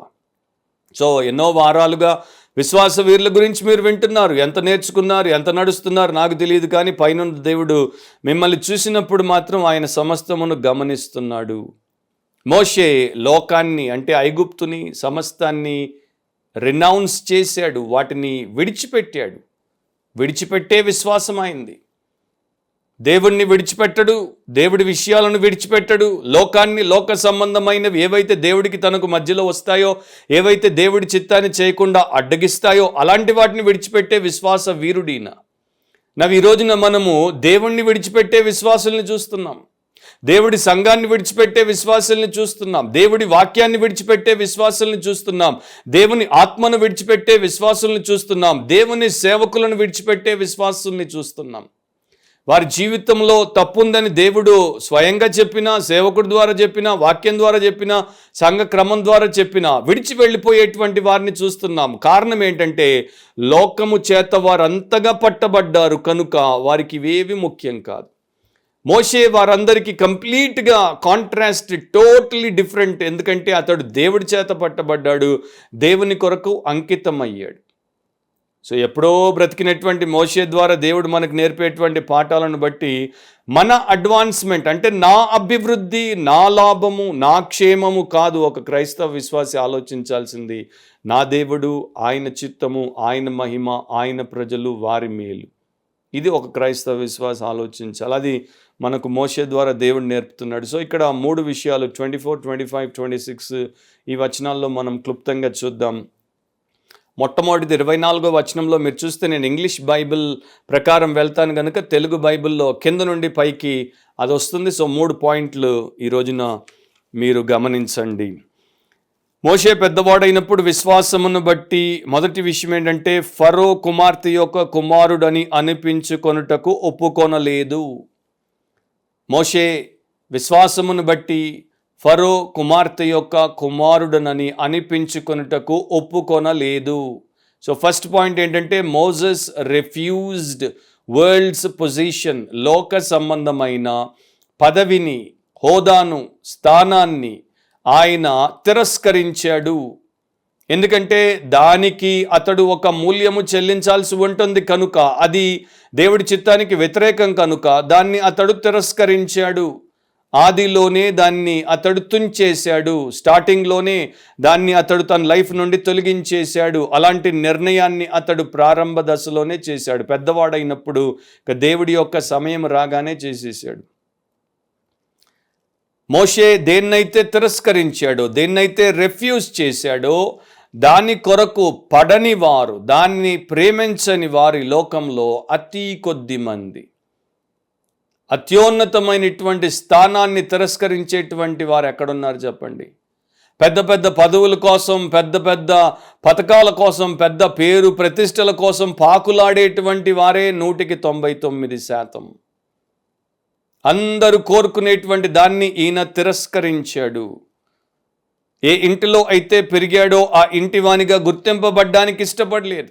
సో ఎన్నో వారాలుగా విశ్వాస వీరుల గురించి మీరు వింటున్నారు. ఎంత నేర్చుకున్నారు, ఎంత నడుస్తున్నారు నాకు తెలియదు, కానీ పైన దేవుడు మిమ్మల్ని చూసినప్పుడు మాత్రం ఆయన సమస్తమును గమనిస్తున్నాడు. మోషే లోకాన్ని అంటే ఐగుప్తుని సమస్తాన్ని రినౌన్స్ చేశాడు, వాటిని విడిచిపెట్టాడు. విడిచిపెట్టే విశ్వాసం అయింది. దేవుణ్ణి విడిచిపెట్టడు, దేవుడి విషయాలను విడిచిపెట్టడు, లోకాన్ని, లోక సంబంధమైనవి ఏవైతే దేవుడికి తనకు మధ్యలో వస్తాయో, ఏవైతే దేవుడి చిత్తాన్ని చేయకుండా అడ్డగిస్తాయో అలాంటి వాటిని విడిచిపెట్టే విశ్వాస వీరుడిన. ఈ రోజున మనము దేవుణ్ణి విడిచిపెట్టే విశ్వాసుల్ని చూస్తున్నాం, దేవుడి సంఘాన్ని విడిచిపెట్టే విశ్వాసుల్ని చూస్తున్నాం, దేవుడి వాక్యాన్ని విడిచిపెట్టే విశ్వాసుల్ని చూస్తున్నాం, దేవుని ఆత్మను విడిచిపెట్టే విశ్వాసుల్ని చూస్తున్నాం, దేవుని సేవకులను విడిచిపెట్టే విశ్వాసుల్ని చూస్తున్నాం. వారి జీవితంలో తప్పుందని దేవుడు స్వయంగా చెప్పినా, సేవకుడి ద్వారా చెప్పినా, వాక్యం ద్వారా చెప్పినా, సంఘ క్రమం ద్వారా చెప్పినా విడిచి వెళ్ళిపోయేటువంటి వారిని చూస్తున్నాం. కారణం ఏంటంటే లోకము చేత వారంతగా పట్టబడ్డారు కనుక వారికి ఇవేవి ముఖ్యం కాదు. మోషే వారందరికీ కంప్లీట్గా కాంట్రాస్ట్, టోటలీ డిఫరెంట్. ఎందుకంటే అతడు దేవుడి చేత పట్టబడ్డాడు, దేవుని కొరకు అంకితం అయ్యాడు. సో ఎప్పుడో బ్రతికినటువంటి మోషే ద్వారా దేవుడు మనకు నేర్పేటువంటి పాఠాలను బట్టి మన అడ్వాన్స్మెంట్ అంటే నా అభివృద్ధి, నా లాభము, నా క్షేమము కాదు ఒక క్రైస్తవ విశ్వాసి ఆలోచించాల్సింది. నా దేవుడు, ఆయన చిత్తము, ఆయన మహిమ, ఆయన ప్రజలు, వారి మేలు. ఇది ఒక క్రైస్తవ విశ్వాసి ఆలోచించాలి. అది మనకు మోషే ద్వారా దేవుడు నేర్పుతున్నాడు. సో ఇక్కడ 3 విషయాలు 24, 25, 26 ఈ వచనాల్లో మనం క్లుప్తంగా చూద్దాం. మొట్టమొదటిది 24వ వచనంలో మీరు చూస్తే, నేను ఇంగ్లీష్ బైబిల్ ప్రకారం వెళ్తాను కనుక తెలుగు బైబిల్లో కింద నుండి పైకి అది వస్తుంది. సో 3 పాయింట్లు ఈ రోజున మీరు గమనించండి. మోషే పెద్దవాడైనప్పుడు విశ్వాసమును బట్టి మొదటి విషయం ఏంటంటే ఫరో కుమార్తె యొక్క కుమారుడని అనిపించుకొనుటకు ఒప్పుకొనలేదు. మోషే విశ్వాసమును బట్టి ఫరో కుమార్తె యొక్క కుమారుడనని అనిపించుకొనుటకు ఒప్పుకొనలేదు. సో ఫస్ట్ పాయింట్ ఏంటంటే మోసెస్ రిఫ్యూజ్డ్ వరల్డ్స్ పొజిషన్. లోక సంబంధమైన పదవిని, హోదాను, స్థానాన్ని ఆయన తిరస్కరించాడు. ఎందుకంటే దానికి అతడు ఒక మూల్యము చెల్లించాల్సి ఉంటుంది కనుక, అది దేవుడి చిత్తానికి వ్యతిరేకం కనుక దాన్ని అతడు తిరస్కరించాడు. ఆదిలోనే దాన్ని అతడు తుంచేశాడు. స్టార్టింగ్లోనే దాన్ని అతడు తన లైఫ్ నుండి తొలగించేశాడు. అలాంటి నిర్ణయాన్ని అతడు ప్రారంభ దశలోనే చేశాడు. పెద్దవాడైనప్పుడు దేవుడి యొక్క సమయం రాగానే చేసేసాడు. మోషే దేన్నైతే తిరస్కరించాడో, దేన్నైతే రిఫ్యూజ్ చేశాడో, దాని కొరకు పడని వారు, దాన్ని ప్రేమించని వారి లోకంలో అతి కొద్ది మంది. అత్యున్నతమైనటువంటి స్థానాన్ని తిరస్కరించేటువంటి వారు ఎక్కడున్నారు చెప్పండి? పెద్ద పెద్ద పదవుల కోసం, పెద్ద పెద్ద పథకాల కోసం, పెద్ద పేరు ప్రతిష్టల కోసం పాకులాడేటువంటి వారే 99%. అందరూ కోరుకునేటువంటి దాన్ని ఈయన తిరస్కరించాడు. ఏ ఇంటిలో అయితే పెరిగాడో ఆ ఇంటివానిగా గుర్తింపబడ్డానికి ఇష్టపడలేదు.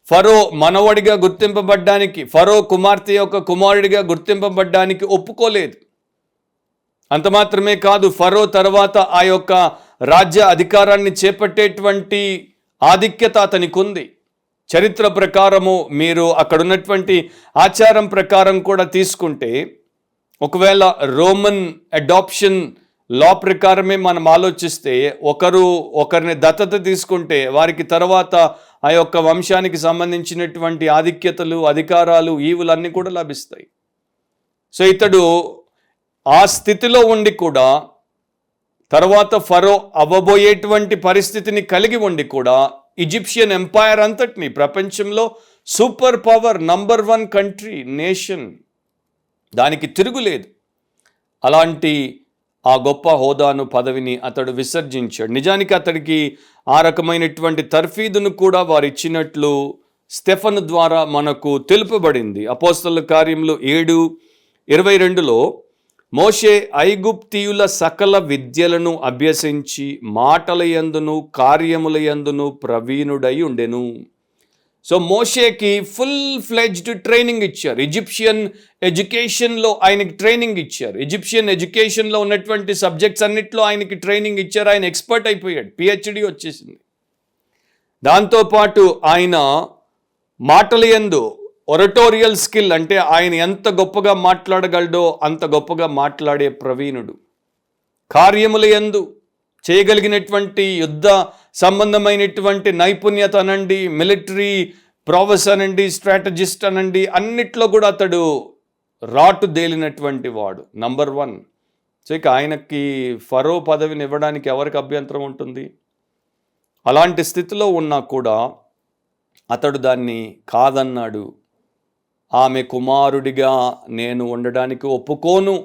ఫరో మనవడిగా గుర్తింపబడ్డానికి, ఫరో కుమార్తె యొక్క కుమారుడిగా గుర్తింపబడ్డానికి ఒప్పుకోలేదు. అంత మాత్రమే కాదు, ఫరో తర్వాత ఆ యొక్క రాజ్య అధికారాన్ని చేపట్టేటువంటి ఆధిక్యత అతనికి ఉంది. చరిత్ర ప్రకారము మీరు అక్కడ ఉన్నటువంటి ఆచారం ప్రకారం కూడా తీసుకుంటే, ఒకవేళ రోమన్ అడాప్షన్ లా ప్రకారమే మనం ఆలోచిస్తే, ఒకరిని దత్తత తీసుకుంటే వారికి తర్వాత ఆ యొక్క వంశానికి సంబంధించినటువంటి ఆధిక్యతలు, అధికారాలు, ఈవులన్నీ కూడా లభిస్తాయి. సో ఇతడు ఆ స్థితిలో ఉండి కూడా, తర్వాత ఫరో అవ్వబోయేటువంటి పరిస్థితిని కలిగి ఉండి కూడా, ఈజిప్షియన్ ఎంపైర్ అంతటిని, ప్రపంచంలో super power, number 1 country, nation, దానికి తిరుగులేదు. అలాంటి ఆ గొప్ప హోదాను, పదవిని అతడు విసర్జించాడు. నిజానికి అతడికి ఆ రకమైనటువంటి తర్ఫీదును కూడా వారు ఇచ్చినట్లు స్టెఫను ద్వారా మనకు తెలుపబడింది. అపోస్తలుల కార్యములు 7:22లో మోషే ఐగుప్తీయుల సకల విద్యలను అభ్యసించి మాటల యందును కార్యముల యందును ప్రవీణుడై ఉండెను. సో మోషేకి ఫుల్ ఫ్లెడ్జ్డ్ ట్రైనింగ్ ఇచ్చారు. ఈజిప్షియన్ ఎడ్యుకేషన్లో ఆయనకి ట్రైనింగ్ ఇచ్చారు. ఈజిప్షియన్ ఎడ్యుకేషన్లో ఉన్నటువంటి సబ్జెక్ట్స్ అన్నిట్లో ఆయనకి ట్రైనింగ్ ఇచ్చారు. ఆయన ఎక్స్పర్ట్ అయిపోయాడు, PhD వచ్చేసింది. దాంతోపాటు ఆయన మాటల యందు ఒరటోరియల్ స్కిల్, అంటే ఆయన ఎంత గొప్పగా మాట్లాడగలడో అంత గొప్పగా మాట్లాడే ప్రవీణుడు. కార్యముల యందు చేయగలిగినటువంటి యుద్ధ సంబంధమైనటువంటి నైపుణ్యత అనండి, మిలిటరీ ప్రావెస్ అనండి, స్ట్రాటజిస్ట్ అనండి, అన్నిట్లో కూడా అతడు రాటు దేలినటువంటి వాడు, నంబర్ 1. సో ఇక ఆయనకి ఫరో పదవిని ఇవ్వడానికి ఎవరికి అభ్యంతరం ఉంటుంది? అలాంటి స్థితిలో ఉన్నా కూడా అతడు దాన్ని కాదన్నాడు. ఆమె కుమారుడిగా నేను ఉండడానికి ఒప్పుకోను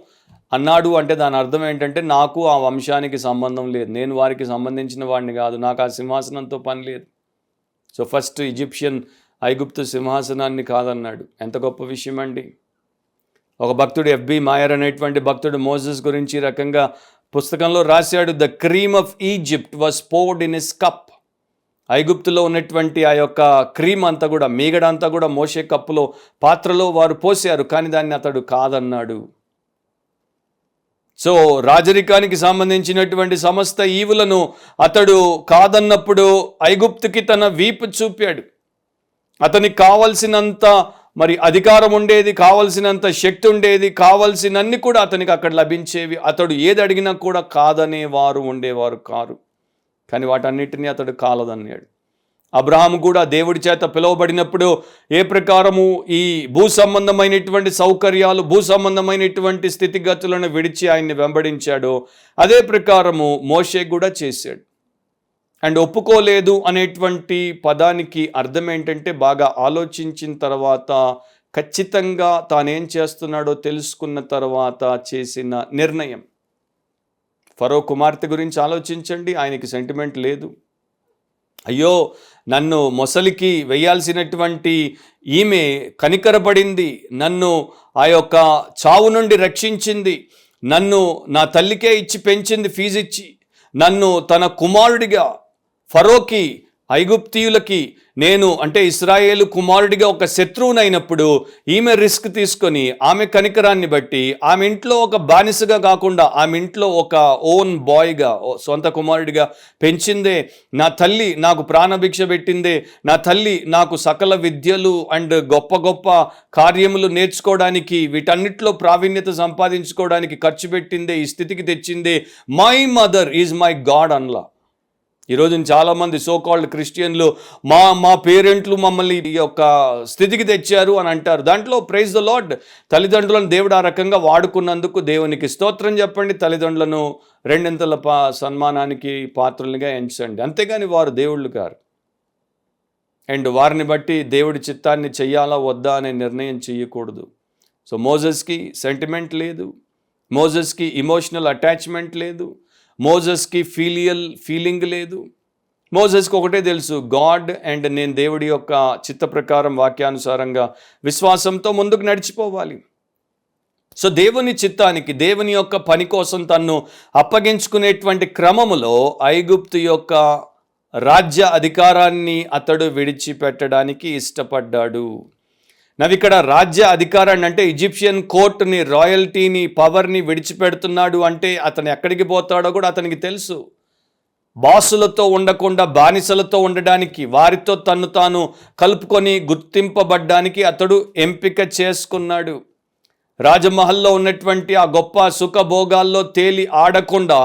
అన్నాడు. అంటే దాని అర్థం ఏంటంటే, నాకు ఆ వంశానికి సంబంధం లేదు, నేను వారికి సంబంధించిన వాడిని కాదు, నాకు ఆ సింహాసనంతో పని లేదు. సో ఫస్ట్ ఐగుప్తు సింహాసనాన్ని కాదన్నాడు. ఎంత గొప్ప విషయం అండి. ఒక భక్తుడు ఎఫ్బి మాయర్ అనేటువంటి భక్తుడు మోసెస్ గురించి ఈ రకంగా పుస్తకంలో రాశాడు. The cream of Egypt was poured in his cup. ఐగుప్తులో ఉన్నటువంటి ఆ యొక్క క్రీమ్ అంతా కూడా, మీగడ అంతా కూడా మోషే కప్పులో, పాత్రలో వారు పోసారు, కానీ దాన్ని అతడు కాదన్నాడు. సో రాజరికానికి సంబంధించినటువంటి సమస్త ఈవులను అతడు కాదన్నప్పుడు ఐగుప్తుకి తన వీపు చూపాడు. అతనికి కావలసినంత మరి అధికారం ఉండేది, కావలసినంత శక్తి ఉండేది, కావలసినన్ని కూడా అతనికి అక్కడ లభించేవి. అతడు ఏది అడిగినా కూడా కాదనేవారు ఉండేవారు కారు. కానీ వాటన్నిటినీ అతడు కాలదన్నాడు. అబ్రహాము కూడా దేవుడి చేత పిలువబడినప్పుడు ఏ ప్రకారము ఈ భూ సంబంధమైనటువంటి సౌకర్యాలు, భూ సంబంధమైనటువంటి స్థితిగతులను విడిచి ఆయన్ని వెంబడించాడో అదే ప్రకారము మోషే కూడా చేశాడు. అండ్ ఒప్పుకోలేదు అనేటువంటి పదానికి అర్థం ఏంటంటే, బాగా ఆలోచించిన తర్వాత, ఖచ్చితంగా తానేం చేస్తున్నాడో తెలుసుకున్న తర్వాత చేసిన నిర్ణయం. ఫరో కుమార్తె గురించి ఆలోచించండి. ఆయనకి సెంటిమెంట్ లేదు. అయ్యో, నన్ను మొసలికి వేయాల్సినటువంటి ఈమె కనికరపడింది, నన్ను ఆ యొక్క చావు నుండి రక్షించింది, నన్ను నా తల్లికే ఇచ్చి పెంచింది, ఫీజు ఇచ్చి, నన్ను తన కుమారుడిగా ఫరోకి, ఐగుప్తీయులకి నేను అంటే ఇశ్రాయేలు కుమారుడిగా ఒక శత్రువునైనప్పుడు ఈమె రిస్క్ తీసుకొని ఆమె కనికరాన్ని బట్టి ఆమె ఇంట్లో ఒక బానిసగా కాకుండా ఆమె ఇంట్లో ఒక ఓన్ బాయ్గా, సొంత కుమారుడిగా పెంచిందే, నా తల్లి నాకు ప్రాణభిక్ష పెట్టిందే, నా తల్లి నాకు సకల విద్యలు అండ్ గొప్ప గొప్ప కార్యములు నేర్చుకోవడానికి, వీటన్నిటిలో ప్రావీణ్యత సంపాదించుకోవడానికి ఖర్చు పెట్టిందే, ఈ స్థితికి తెచ్చిందే. My mother is my god అన్లా. ఈరోజు చాలామంది సో కాల్డ్ క్రిస్టియన్లు మా పేరెంట్లు మమ్మల్ని ఈ యొక్క స్థితికి తెచ్చారు అని అంటారు. దాంట్లో ప్రైజ్ ద లార్డ్, తల్లిదండ్రులను దేవుడు ఆ రకంగా వాడుకున్నందుకు దేవునికి స్తోత్రం చెప్పండి. తల్లిదండ్రులను రెండింతల సన్మానానికి పాత్రలుగా ఎంచండి. అంతేగాని వారు దేవుళ్ళు కారు. అండ్ వారిని బట్టి దేవుడి చిత్తాన్ని చెయ్యాలా వద్దా అనే నిర్ణయం చేయకూడదు. సో మోజెస్కి సెంటిమెంట్ లేదు, మోజెస్కి ఇమోషనల్ అటాచ్మెంట్ లేదు, మోజెస్కి ఫీలింగ్ లేదు. మోజెస్కి ఒకటే తెలుసు, గాడ్ అండ్ నేను దేవుడి యొక్క చిత్త ప్రకారం వాక్యానుసారంగా విశ్వాసంతో ముందుకు నడిచిపోవాలి. సో దేవుని చిత్తానికి, దేవుని యొక్క పని కోసం తన్ను అప్పగించుకునేటువంటి క్రమములో ఐగుప్తు యొక్క రాజ్య అధికారాన్ని అతడు విడిచిపెట్టడానికి ఇష్టపడ్డాడు. ఇక్కడ రాజ్య అధికారాన్ని అంటే ఈజిప్షియన్ కోర్టుని, రాయల్టీని, పవర్ని విడిచిపెడుతున్నాడు అంటే అతను ఎక్కడికి పోతాడో కూడా అతనికి తెలుసు. బాసులతో ఉండకుండా బానిసలతో ఉండడానికి, వారితో తన్ను తాను కలుపుకొని గుర్తింపబడ్డానికి అతడు ఎంపిక చేసుకున్నాడు. రాజమహల్లో ఉన్నటువంటి ఆ గొప్ప సుఖభోగాల్లో తేలి ఆడకుండా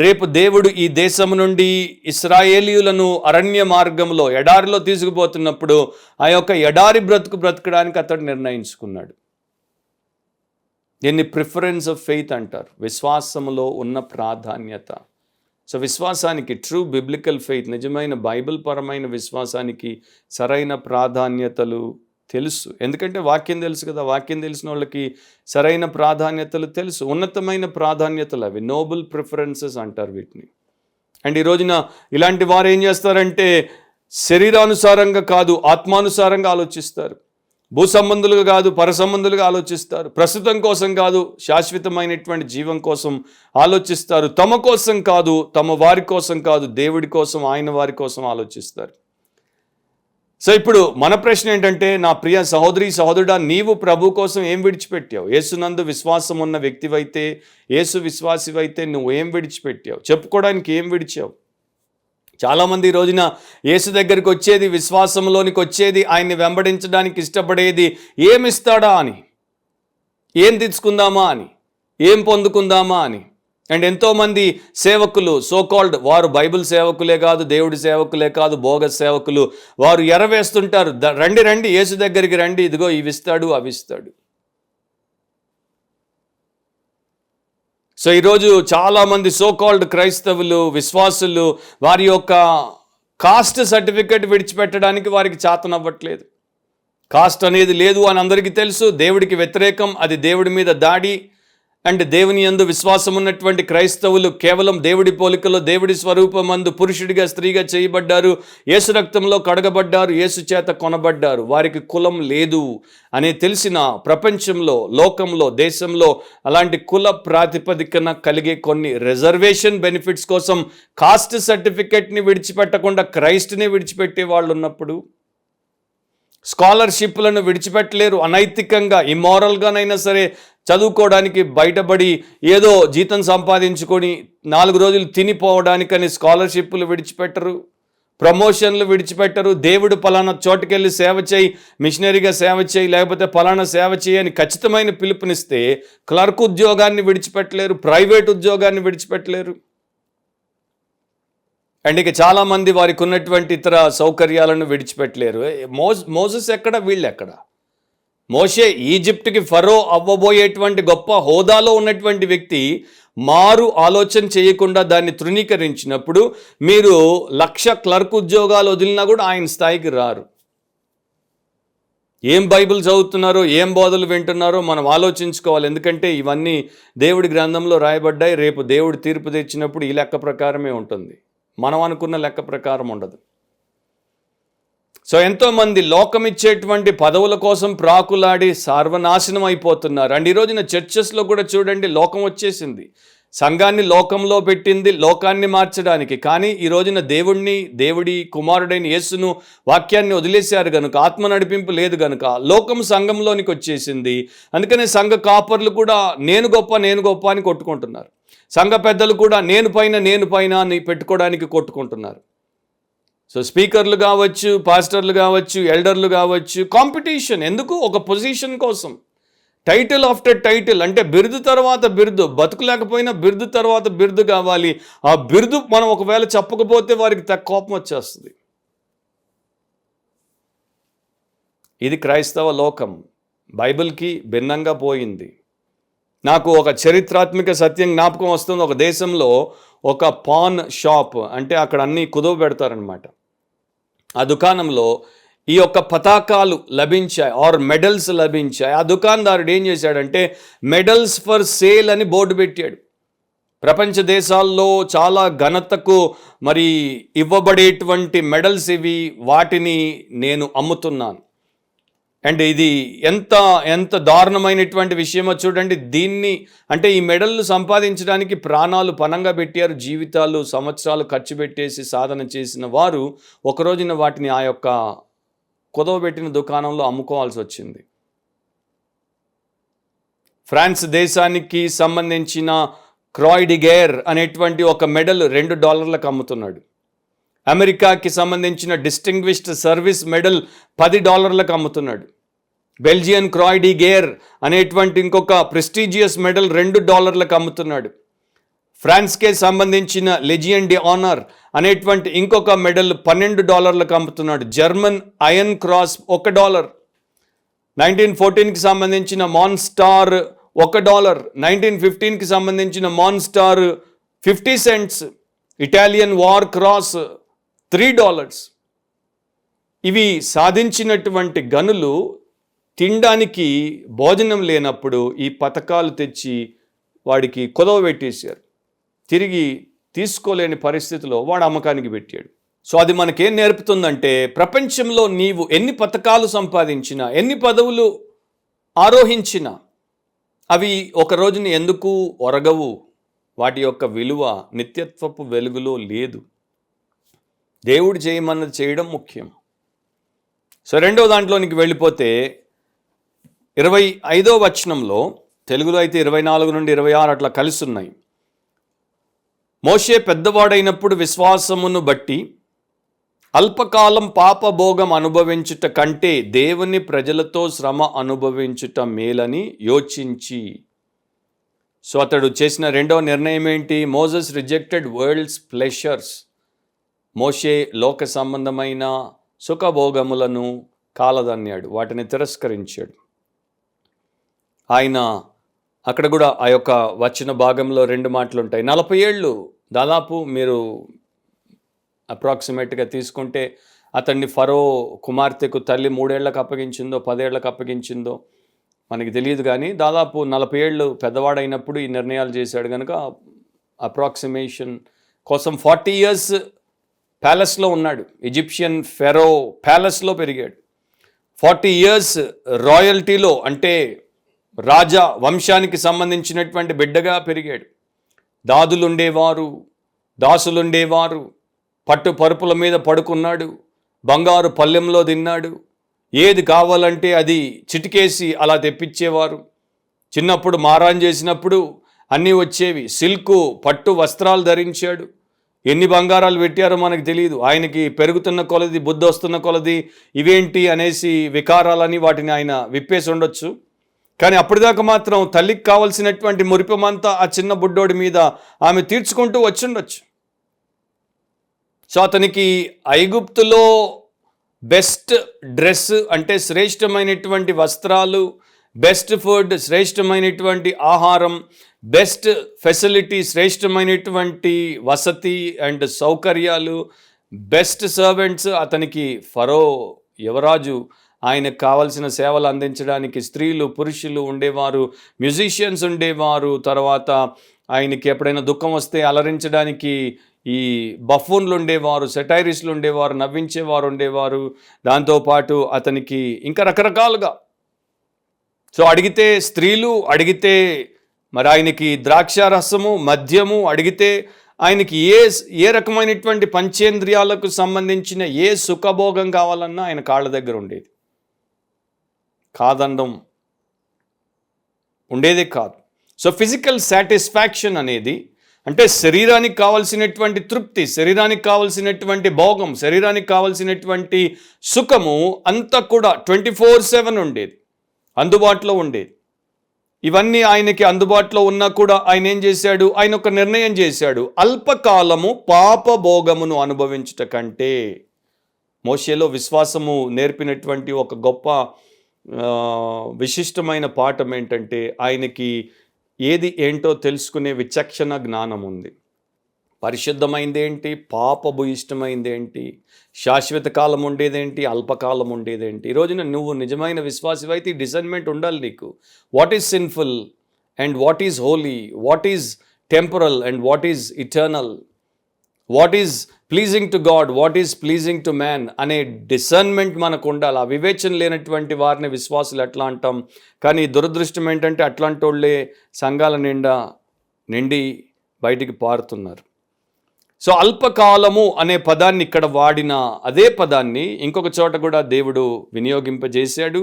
రేపు దేవుడు ఈ దేశం నుండి ఇశ్రాయేలీయులను అరణ్య మార్గంలో, ఎడారిలో తీసుకుపోతున్నప్పుడు ఆ యొక్క ఎడారి బ్రతకడానికి అతడు నిర్ణయించుకున్నాడు. దీన్ని ప్రిఫరెన్స్ ఆఫ్ ఫెయిత్ అంటారు, విశ్వాసములో ఉన్న ప్రాధాన్యత. సో విశ్వాసానికి, ట్రూ బిబ్లికల్ ఫెయిత్, నిజమైన బైబిల్ పరమైన విశ్వాసానికి సరైన ప్రాధాన్యతలు తెలుసు. ఎందుకంటే వాక్యం తెలుసు కదా, వాక్యం తెలిసిన వాళ్ళకి సరైన ప్రాధాన్యతలు తెలుసు, ఉన్నతమైన ప్రాధాన్యతలు అవి, నోబుల్ ప్రిఫరెన్సెస్ అంటారు వీటిని. అండ్ ఈ రోజున ఇలాంటి వారు ఏం చేస్తారంటే శరీరానుసారంగా కాదు, ఆత్మానుసారంగా ఆలోచిస్తారు. భూ సంబంధులుగా కాదు, పరసంబంధులుగా ఆలోచిస్తారు. ప్రస్తుతం కోసం కాదు, శాశ్వతమైనటువంటి జీవం కోసం ఆలోచిస్తారు. తమ కోసం కాదు, తమ వారి కోసం కాదు, దేవుడి కోసం, ఆయన వారి కోసం ఆలోచిస్తారు. సో ఇప్పుడు మన ప్రశ్న ఏంటంటే, నా ప్రియ సహోదరి సహోదరుడా, నీవు ప్రభు కోసం ఏం విడిచిపెట్టావు? యేసునందు విశ్వాసం ఉన్న వ్యక్తివైతే, యేసు విశ్వాసివైతే నువ్వు ఏం విడిచిపెట్టావు? చెప్పుకోవడానికి ఏం విడిచావు? చాలామంది ఈ రోజున యేసు దగ్గరికి వచ్చేది, విశ్వాసంలోనికి వచ్చేది, ఆయన్ని వెంబడించడానికి ఇష్టపడేది ఏమిస్తాడా అని, ఏం తెచ్చుకుందామా అని, ఏం పొందుకుందామా అని. అండ్ ఎంతోమంది సేవకులు, సో కాల్డ్, వారు బైబిల్ సేవకులే కాదు, దేవుడి సేవకులే కాదు, బోగస్ సేవకులు, వారు ఎరవేస్తుంటారు, రండి యేసు దగ్గరికి రండి, ఇదిగో ఇవిస్తాడు అవిస్తాడు. సో ఈరోజు చాలామంది సో కాల్డ్ క్రైస్తవులు, విశ్వాసులు వారి యొక్క కాస్ట్ సర్టిఫికెట్ విడిచిపెట్టడానికి వారికి చేతనవ్వట్లేదు. కాస్ట్ అనేది లేదు అని అందరికీ తెలుసు, దేవుడికి వ్యతిరేకం, అది దేవుడి మీద దాడి. అంటే దేవుని యందు విశ్వాసం ఉన్నటువంటి క్రైస్తవులు కేవలం దేవుడి పోలికలో దేవుడి స్వరూపమందు పురుషుడిగా స్త్రీగా చేయబడ్డారు, యేసు రక్తంలో కడగబడ్డారు, యేసు చేత కొనబడ్డారు, వారికి కులం లేదు అని తెలిసిన ప్రపంచంలో, లోకంలో, దేశంలో అలాంటి కుల ప్రాతిపదికన కలిగే కొన్ని రిజర్వేషన్ బెనిఫిట్స్ కోసం కాస్ట్ సర్టిఫికెట్ని విడిచిపెట్టకుండా క్రైస్ట్ని విడిచిపెట్టే వాళ్ళు ఉన్నప్పుడు, స్కాలర్షిప్లను విడిచిపెట్టలేరు, అనైతికంగా ఇమ్మారల్గానైనా సరే చదువుకోవడానికి బయటపడి ఏదో జీతం సంపాదించుకొని 4 రోజులు తినిపోవడానికని స్కాలర్షిప్లు విడిచిపెట్టరు, ప్రమోషన్లు విడిచిపెట్టరు, దేవుడు పలానా చోటుకెళ్ళి సేవ చేయి, మిషనరీగా సేవ చేయి, లేకపోతే పలానా సేవ చేయి అని ఖచ్చితమైన పిలుపునిస్తే క్లర్క్ ఉద్యోగాన్ని విడిచిపెట్టలేరు, ప్రైవేట్ ఉద్యోగాన్ని విడిచిపెట్టలేరు. అండ్ ఇక చాలామంది వారికి ఉన్నటువంటి ఇతర సౌకర్యాలను విడిచిపెట్టలేరు. మోసెస్ ఎక్కడ, వీళ్ళు ఎక్కడ? మోషే ఈజిప్ట్కి ఫరో అవ్వబోయేటువంటి గొప్ప హోదాలో ఉన్నటువంటి వ్యక్తి మారు ఆలోచన చేయకుండా దాన్ని తృణీకరించినప్పుడు మీరు 1,00,000 క్లర్క్ ఉద్యోగాలు వదిలినా కూడా ఆయన స్థాయికి రారు. ఏం బైబిల్ చదువుతున్నారో, ఏం బోధలు వింటున్నారో మనం ఆలోచించుకోవాలి. ఎందుకంటే ఇవన్నీ దేవుడి గ్రంథంలో రాయబడ్డాయి. రేపు దేవుడు తీర్పు తెచ్చినప్పుడు ఈ లెక్క ప్రకారమే ఉంటుంది, మనం అనుకున్న లెక్క ప్రకారం ఉండదు. సో ఎంతోమంది లోకం ఇచ్చేటువంటి పదవుల కోసం ప్రాకులాడి సర్వనాశనం అయిపోతున్నారు. అండ్ ఈ రోజున చర్చెస్లో కూడా చూడండి, లోకం వచ్చేసింది, సంఘాన్ని లోకంలో పెట్టింది లోకాన్ని మార్చడానికి. కానీ ఈ రోజున దేవుడి కుమారుడైన యేసును, వాక్యాన్ని వదిలేశారు కనుక, ఆత్మ నడిపింపు లేదు కనుక లోకం సంఘంలోనికి వచ్చేసింది. అందుకనే సంఘ కాపర్లు కూడా నేను గొప్ప అని కొట్టుకుంటున్నారు. సంఘ పెద్దలు కూడా నేను పైన అని పెట్టుకోవడానికి కొట్టుకుంటున్నారు. సో స్పీకర్లు కావచ్చు, పాస్టర్లు కావచ్చు, ఎల్డర్లు కావచ్చు, కాంపిటీషన్ ఎందుకు? ఒక పొజిషన్ కోసం, టైటిల్ ఆఫ్టర్ టైటిల్, అంటే బిరుదు తర్వాత బిరుదు, బతుకులేకపోయినా బిరుదు తర్వాత బిరుదు కావాలి. ఆ బిరుదు మనం ఒకవేళ చెప్పకపోతే వారికి కోపం వచ్చేస్తుంది. ఇది క్రైస్తవ లోకం, బైబిల్కి భిన్నంగా పోయింది. నాకు ఒక చరిత్రాత్మక సత్యం జ్ఞాపకం వస్తుంది. ఒక దేశంలో ఒక పాన్ షాప్, అంటే అక్కడ అన్నీ కుదువ పెడతారనమాట. ఆ దుకాణంలో ఈ యొక్క పతాకాలు లభించాయి, ఆర్ మెడల్స్ లభించాయి. ఆ దుకాణదారుడు ఏం చేశాడంటే మెడల్స్ ఫర్ సేల్ అని బోర్డు పెట్టాడు. ప్రపంచ దేశాల్లో చాలా ఘనతకు మరి ఇవ్వబడేటువంటి మెడల్స్ ఇవి, వాటిని నేను అమ్ముతున్నాను. అండ్ ఇది ఎంత దారుణమైనటువంటి విషయమో చూడండి. దీన్ని అంటే ఈ మెడల్లు సంపాదించడానికి ప్రాణాలు పణంగా పెట్టారు, జీవితాలు సంవత్సరాలు ఖర్చు పెట్టేసి సాధన చేసిన వారు ఒక రోజున వాటిని ఆ యొక్క కుదవబెట్టిన దుకాణంలో అమ్ముకోవాల్సి వచ్చింది. ఫ్రాన్స్ దేశానికి సంబంధించిన క్రాయ్ డి గేర్ అనేటువంటి ఒక మెడల్ $2 అమ్ముతున్నాడు. అమెరికాకి సంబంధించిన డిస్టింగ్విష్డ్ సర్వీస్ మెడల్ $10 అమ్ముతున్నాడు. బెల్జియన్ క్రాయ్ డి గేర్ అనేటువంటి ఇంకొక ప్రెస్టీజియస్ మెడల్ $2 అమ్ముతున్నాడు. ఫ్రాన్స్కే సంబంధించిన లెజియన్ డి ఆనర్ అనేటువంటి ఇంకొక మెడల్ $12 అమ్ముతున్నాడు. German iron cross $1. 1914కి సంబంధించిన మాన్స్టార్ $1. 1915కి సంబంధించిన మాన్స్టార్ 50 cents. Italian war cross $3. ఇవి సాధించినటువంటి గనులు తినడానికి భోజనం లేనప్పుడు ఈ పథకాలు తెచ్చి వాడికి కుదవ పెట్టేశారు. తిరిగి తీసుకోలేని పరిస్థితిలో వాడు అమ్మకానికి పెట్టాడు. సో అది మనకేం నేర్పుతుందంటే, ప్రపంచంలో నీవు ఎన్ని పథకాలు సంపాదించినా, ఎన్ని పదవులు ఆరోహించినా అవి ఒక రోజుని ఎందుకు ఒరగవు. వాటి యొక్క విలువ నిత్యత్వపు వెలుగులో లేదు. దేవుడు చేయమన్నది చేయడం ముఖ్యం. సో రెండవ దాంట్లోనికి వెళ్ళిపోతే 25వ వచనంలో, తెలుగులో అయితే 24 నుండి 26 అట్లా కలిసి ఉన్నాయి. మోషే పెద్దవాడైనప్పుడు విశ్వాసమును బట్టి అల్పకాలం పాపభోగం అనుభవించుట కంటే దేవుని ప్రజలతో శ్రమ అనుభవించుట మేలని యోచించి. సో అతడు చేసిన రెండవ నిర్ణయం ఏంటి? Moses rejected world's pleasures. మోషే లోక సంబంధమైన సుఖభోగములను కాలదన్నాడు, వాటిని తిరస్కరించాడు. ఆయన అక్కడ కూడా ఆ యొక్క వచన భాగంలో 2 మాటలు ఉంటాయి. 40 ఏళ్ళు దాదాపు మీరు అప్రాక్సిమేట్గా తీసుకుంటే అతన్ని ఫరో కుమార్తెకు తల్లి 3 ఏళ్లకు అప్పగించిందో 10 ఏళ్లకు అప్పగించిందో, మనకి తెలియదు, కానీ దాదాపు 40 ఏళ్ళు పెద్దవాడైనప్పుడు ఈ నిర్ణయాలు చేశాడు కనుక అప్రాక్సిమేషన్ కోసం 40 ఇయర్స్ ప్యాలెస్లో ఉన్నాడు. ఈజిప్షియన్ ఫెరో ప్యాలెస్లో పెరిగాడు. 40 ఇయర్స్ రాయల్టీలో, అంటే రాజా వంశానికి సంబంధించినటువంటి బిడ్డగా పెరిగాడు. దాదులుండేవారు, దాసులుండేవారు, పట్టు పరుపుల మీద పడుకున్నాడు, బంగారు పల్లెంలో తిన్నాడు, ఏది కావాలంటే అది చిటికేసి అలా తెప్పించేవారు. చిన్నప్పుడు మారాన్ చేసినప్పుడు అన్నీ వచ్చేవి. సిల్కు పట్టు వస్త్రాలు ధరించాడు. ఎన్ని బంగారాలు పెట్టారో మనకు తెలియదు. ఆయనకి పెరుగుతున్న కొలది, బుద్ధి వస్తున్న కొలది ఇవేంటి అనేసి వికారాలని వాటిని ఆయన విప్పేసి ఉండొచ్చు. కానీ అప్పటిదాకా మాత్రం తల్లికి కావలసినటువంటి మురిపమంతా ఆ చిన్న బుడ్డోడి మీద ఆమె తీర్చుకుంటూ వచ్చిండొచ్చు. సో అతనికి ఐగుప్తులో బెస్ట్ డ్రెస్ అంటే శ్రేష్టమైనటువంటి వస్త్రాలు, బెస్ట్ ఫుడ్, శ్రేష్టమైనటువంటి ఆహారం, బెస్ట్ ఫెసిలిటీ, శ్రేష్టమైనటువంటి వసతి అండ్ సౌకర్యాలు, బెస్ట్ సర్వెంట్స్. అతనికి ఫరో యువరాజు ఆయనకు కావలసిన సేవలు అందించడానికి స్త్రీలు, పురుషులు ఉండేవారు, మ్యూజిషియన్స్ ఉండేవారు. తర్వాత ఆయనకి ఎప్పుడైనా దుఃఖం వస్తే అలరించడానికి ఈ బఫూన్లు ఉండేవారు, సెటైరిస్టులు ఉండేవారు, నవ్వించేవారు ఉండేవారు. దాంతోపాటు అతనికి ఇంకా రకరకాలుగా. సో అడిగితే స్త్రీలు, అడిగితే మరి ఆయనకి ద్రాక్షారసము, మద్యము, అడిగితే ఆయనకి ఏ రకమైనటువంటి పంచేంద్రియాలకు సంబంధించిన ఏ సుఖభోగం కావాలన్నా ఆయన కాళ్ళ దగ్గర ఉండేది. కాదండం ఉండేదే కాదు. సో ఫిజికల్ సాటిస్ఫాక్షన్ అనేది అంటే శరీరానికి కావలసినటువంటి తృప్తి, శరీరానికి కావలసినటువంటి భోగం, శరీరానికి కావలసినటువంటి సుఖము అంతా కూడా 24/7 ఉండేది, అందుబాటులో ఉండేది. ఇవన్నీ ఆయనకి అందుబాటులో ఉన్నా కూడా ఆయన ఏం చేశాడు? ఆయన ఒక నిర్ణయం చేశాడు. అల్పకాలము పాపభోగమును అనుభవించుట కంటే. మోషేలో విశ్వాసము నేర్పినటువంటి ఒక గొప్ప విశిష్టమైన పాఠం ఏంటంటే ఆయనకి ఏది ఏంటో తెలుసుకునే విచక్షణ జ్ఞానం ఉంది. పరిశుద్ధమైందేంటి, పాపభూయిష్టమైందేంటి, శాశ్వత కాలం ఉండేదేంటి, అల్పకాలం ఉండేదేంటి. ఈ రోజున నువ్వు నిజమైన విశ్వాసమైతే ఈ డిసర్న్మెంట్ ఉండాలి నీకు. What is sinful and what is Holi, what is temporal and what is eternal, what is pleasing to God, what is pleasing to man అనే డిసర్న్మెంట్ మనకు ఉండాలి. ఆ వివేచన లేనటువంటి వారిని విశ్వాసులు ఎట్లా అంటాం. కానీ దురదృష్టం ఏంటంటే అట్లాంటి వాళ్ళే సంఘాల నిండి బయటికి పారుతున్నారు. సో అల్పకాలము అనే పదాన్ని ఇక్కడ వాడిన అదే పదాన్ని ఇంకొక చోట కూడా దేవుడు వినియోగింపజేశాడు.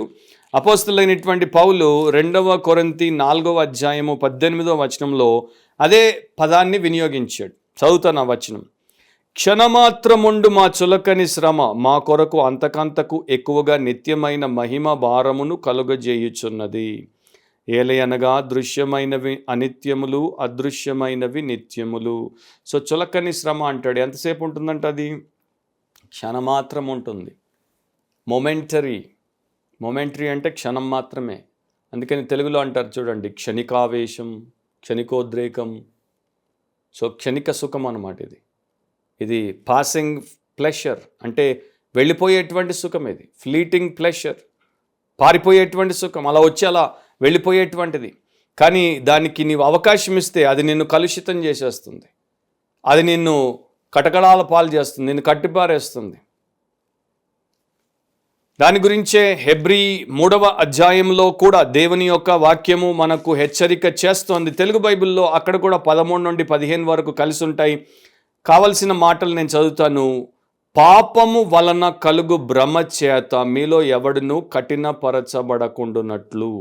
అపోస్తలులైనటువంటి పౌలు 2 కొరింథీ 4:18 అదే పదాన్ని వినియోగించాడు. చదువుతాను ఆ వచనం. క్షణమాత్రముండు మా చులకని శ్రమ మా కొరకు అంతకంతకు ఎక్కువగా నిత్యమైన మహిమ భారమును కలుగజేయుచున్నది. ఏలయనగా దృశ్యమైనవి అనిత్యములు, అదృశ్యమైనవి నిత్యములు. సో చులకని శ్రమ అంటాడు. ఎంతసేపు ఉంటుందంట? అది క్షణమాత్రం ఉంటుంది. మొమెంటరీ అంటే క్షణం మాత్రమే. అందుకని తెలుగులో అంటారు చూడండి, క్షణికావేశం, క్షణికోద్రేకం. సో క్షణిక సుఖం అన్నమాట ఇది పాసింగ్ ప్లెషర్, అంటే వెళ్ళిపోయేటువంటి సుఖం. ఇది ఫ్లీటింగ్ ప్లెషర్, పారిపోయేటువంటి సుఖం, అలా వచ్చి అలా వెళ్ళిపోయేటువంటిది. కానీ దానికి నీవు అవకాశం ఇస్తే అది నిన్ను కలుషితం చేసేస్తుంది, అది నిన్ను కటకడాల పాలు చేస్తుంది, నిన్ను కట్టిపారేస్తుంది. దాని గురించే హెబ్రీ 3వ అధ్యాయంలో కూడా దేవుని యొక్క వాక్యము మనకు హెచ్చరిక చేస్తోంది. తెలుగు బైబిల్లో అక్కడ కూడా 13 నుండి 15 వరకు కలిసి ఉంటాయి. కావలసిన మాటలు నేను చదువుతాను. పాపము వలన కలుగు భ్రమ చేత మీలో ఎవడును కఠినపరచబడకుండునట్లు.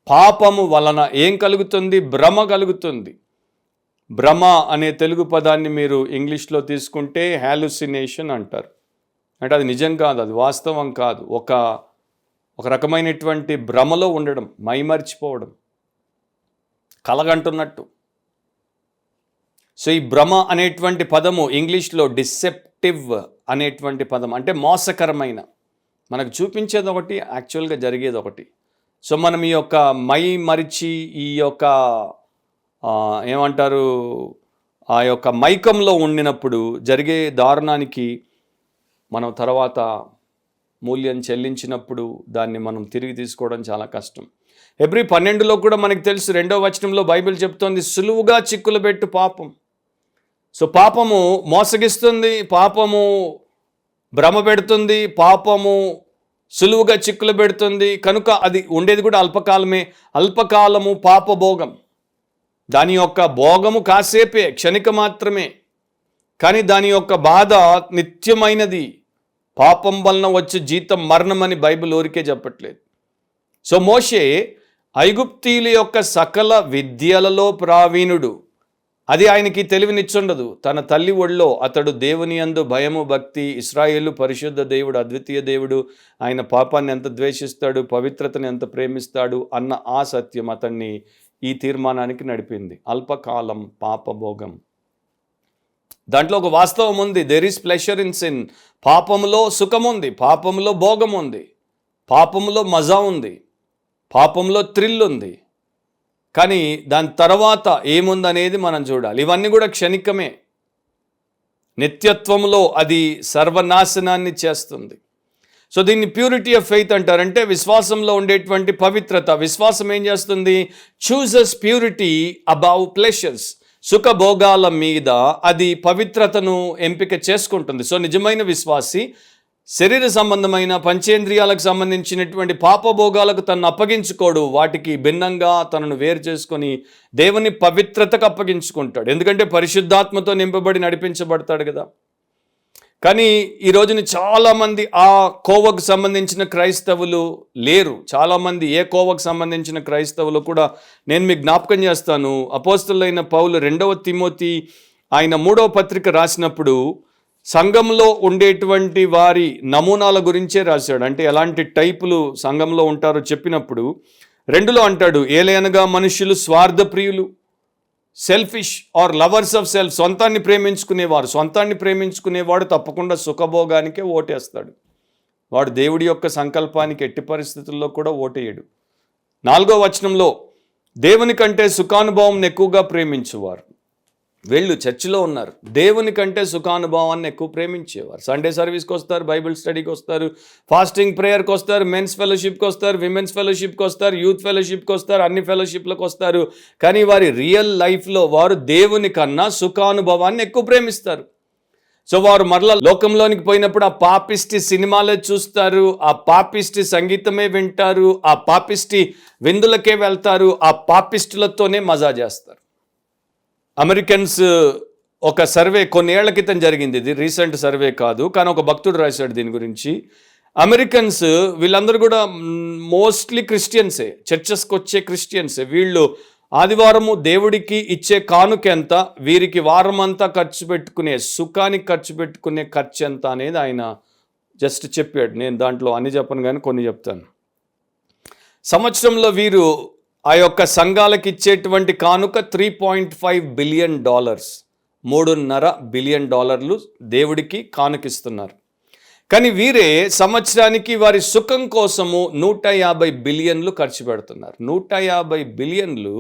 పాపము వలన ఏం కలుగుతుంది? భ్రమ కలుగుతుంది. భ్రమ అనే తెలుగు పదాన్ని మీరు ఇంగ్లీష్లో తీసుకుంటే హాలుసినేషన్ అంటారు. అంటే అది నిజం కాదు, అది వాస్తవం కాదు. ఒక రకమైనటువంటి భ్రమలో ఉండడం, మైమరిచిపోవడం, కలగంటున్నట్టు. సో ఈ భ్రమ అనేటువంటి పదము ఇంగ్లీష్లో డిసెప్టివ్ అనేటువంటి పదం, అంటే మోసకరమైన, మనకు చూపించేది ఒకటి, యాక్చువల్గా జరిగేది ఒకటి. సో మనం ఈ యొక్క మైమరిచి, ఈ యొక్క ఏమంటారు, ఆ యొక్క మైకంలో ఉండినప్పుడు జరిగే దారుణానికి మనం తర్వాత మూల్యం చెల్లించినప్పుడు దాన్ని మనం తిరిగి తీసుకోవడం చాలా కష్టం. హెబ్రీ 12లో కూడా మనకు తెలుసు, 2వ వచనంలో బైబిల్ చెప్తోంది, సులువుగా చిక్కులు పెట్టు పాపం. సో పాపము మోసగిస్తుంది, పాపము భ్రమ పెడుతుంది, పాపము సులువుగా చిక్కులు పెడుతుంది. కనుక అది ఉండేది కూడా అల్పకాలమే. అల్పకాలము పాపభోగం, దాని యొక్క భోగము కాసేపే, క్షణిక మాత్రమే. కానీ దాని యొక్క బాధ నిత్యమైనది. పాపం వలన వచ్చే జీతం మరణమని బైబిల్ ఊరికే చెప్పట్లేదు. సో మోషే ఐగుప్తీయుల యొక్క సకల విద్యలలో ప్రావీణుడు. అది ఆయనకి తెలివినిచ్చుండదు. తన తల్లి ఒళ్ళో అతడు దేవుని యందు భయము భక్తి, ఇశ్రాయేలు పరిశుద్ధ దేవుడు, అద్వితీయ దేవుడు, ఆయన పాపాన్ని ఎంత ద్వేషిస్తాడు, పవిత్రతను ఎంత ప్రేమిస్తాడు అన్న ఆ సత్యం అతన్ని ఈ తీర్మానానికి నడిపింది. అల్పకాలం పాపభోగం. దాంట్లో ఒక వాస్తవం ఉంది, there is pleasure in sin. పాపములో సుఖం ఉంది, పాపములో భోగం ఉంది, పాపములో మజా ఉంది, పాపంలో థ్రిల్ ఉంది. కానీ దాని తర్వాత ఏముందనేది మనం చూడాలి. ఇవన్నీ కూడా క్షణికమే. నిత్యత్వంలో అది సర్వనాశనాన్ని చేస్తుంది. సో దీన్ని ప్యూరిటీ ఆఫ్ ఫెయిత్ అంటారంటే విశ్వాసంలో ఉండేటువంటి పవిత్రత. విశ్వాసం ఏం చేస్తుంది? Chooses purity above pleasures. సుఖభోగాల మీద అది పవిత్రతను ఎంపిక చేసుకుంటుంది. సో నిజమైన విశ్వాసి శరీర సంబంధమైన పంచేంద్రియాలకు సంబంధించినటువంటి పాపభోగాలకు తనను అప్పగించుకోడు. వాటికి భిన్నంగా తనను వేరు చేసుకొని దేవుని పవిత్రతకు అప్పగించుకుంటాడు. ఎందుకంటే పరిశుద్ధాత్మతో నింపబడి నడిపించబడతాడు కదా. కానీ ఈ రోజున చాలామంది ఆ కోవకు సంబంధించిన క్రైస్తవులు లేరు. చాలామంది ఏ కోవకు సంబంధించిన క్రైస్తవులు కూడా నేను మీకు జ్ఞాపకం చేస్తాను. అపోస్తలుడైన పౌలు 2వ తిమోతి ఆయన 3వ పత్రిక రాసినప్పుడు సంఘంలో ఉండేటువంటి వారి నమూనాల గురించే రాశాడు. అంటే ఎలాంటి టైపులు సంఘంలో ఉంటారో చెప్పినప్పుడు 2లో అంటాడు, ఏలయనగా మనుషులు స్వార్థప్రియులు, selfish are lovers of self. సొంతాన్ని ప్రేమించుకునేవాడు తప్పకుండా సుఖభోగానికే ఓటేస్తాడు. వాడు దేవుడి యొక్క సంకల్పానికి ఎట్టి పరిస్థితుల్లో కూడా ఓటేయడు. 4వ వచనంలో దేవుని కంటే సుఖానుభవం ఎక్కువగా ప్రేమించేవారు. వీళ్ళు చర్చిలో ఉన్నారు, దేవుని కంటే సుఖానుభవాన్ని ఎక్కువ ప్రేమించేవారు. సండే సర్వీస్కి వస్తారు, బైబిల్ స్టడీకి వస్తారు, ఫాస్టింగ్ ప్రేయర్కి వస్తారు, మెన్స్ ఫెలోషిప్కి వస్తారు, విమెన్స్ ఫెలోషిప్కి వస్తారు, యూత్ ఫెలోషిప్కి వస్తారు, అన్ని ఫెలోషిప్లకు వస్తారు. కానీ వారి రియల్ లైఫ్లో వారు దేవుని కన్నా సుఖానుభవాన్ని ఎక్కువ ప్రేమిస్తారు. సో వారు మరలా లోకంలోనికి పోయినప్పుడు ఆ పాపిష్టి సినిమాలే చూస్తారు, ఆ పాపిష్టి సంగీతమే వింటారు, ఆ పాపిష్టి విందులకే వెళ్తారు, ఆ పాపిస్టులతోనే మజా చేస్తారు. అమెరికన్స్ ఒక సర్వే కొన్ని ఏళ్ల క్రితం జరిగింది, ఇది రీసెంట్ సర్వే కాదు, కానీ ఒక భక్తుడు రాశాడు దీని గురించి. అమెరికన్స్ వీళ్ళందరూ కూడా మోస్ట్లీ క్రిస్టియన్సే, చర్చెస్కి వచ్చే క్రిస్టియన్సే. వీళ్ళు ఆదివారము దేవుడికి ఇచ్చే కానుక ఎంత, వీరికి వారం అంతా ఖర్చు పెట్టుకునే సుఖానికి ఖర్చు పెట్టుకునే ఖర్చు ఎంత అనేది ఆయన జస్ట్ చెప్పాడు. నేను దాంట్లో అన్ని చెప్పను కానీ కొన్ని చెప్తాను. సంవత్సరంలో వీరు ఆ యొక్క సంఘాలకు ఇచ్చేటువంటి కానుక $3.5 బిలియన్, $3.5 బిలియన్ దేవుడికి కానుకిస్తున్నారు. కానీ వీరే సంవత్సరానికి వారి సుఖం కోసము 150 బిలియన్లు ఖర్చు పెడుతున్నారు. 150 బిలియన్లు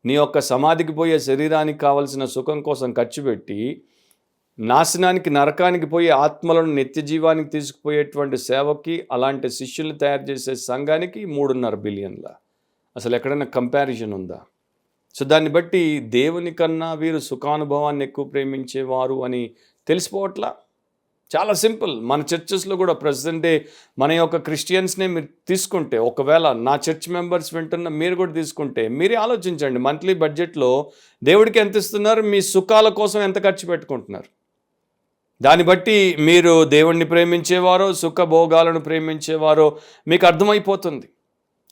నీ యొక్క సమాధికి పోయే శరీరానికి కావలసిన సుఖం కోసం ఖర్చు పెట్టి నాశనానికి నరకానికి పోయే ఆత్మలను నిత్య జీవానికి తీసుకుపోయేటువంటి సేవకి, అలాంటి శిష్యులు తయారు చేసే సంఘానికి 3.5 బిలియన్ల. అసలు ఎక్కడైనా కంపారిజన్ ఉందా? సో దాన్ని బట్టి దేవుని కన్నా వీరు సుఖానుభవాన్ని ఎక్కువ ప్రేమించేవారు అని తెలిసిపోవట్లా. చాలా సింపుల్. మన చర్చెస్లో కూడా ప్రెసెంట్ డే మన యొక్క క్రిస్టియన్స్నే మీరు తీసుకుంటే, ఒకవేళ నా చర్చ్ మెంబర్స్ వింటున్న మీరు కూడా తీసుకుంటే, మీరే ఆలోచించండి, మంత్లీ బడ్జెట్లో దేవుడికి ఎంత ఇస్తున్నారు, మీ సుఖాల కోసం ఎంత ఖర్చు పెట్టుకుంటున్నారు. దాన్ని బట్టి మీరు దేవుణ్ణి ప్రేమించేవారో సుఖభోగాలను ప్రేమించేవారో మీకు అర్థమైపోతుంది.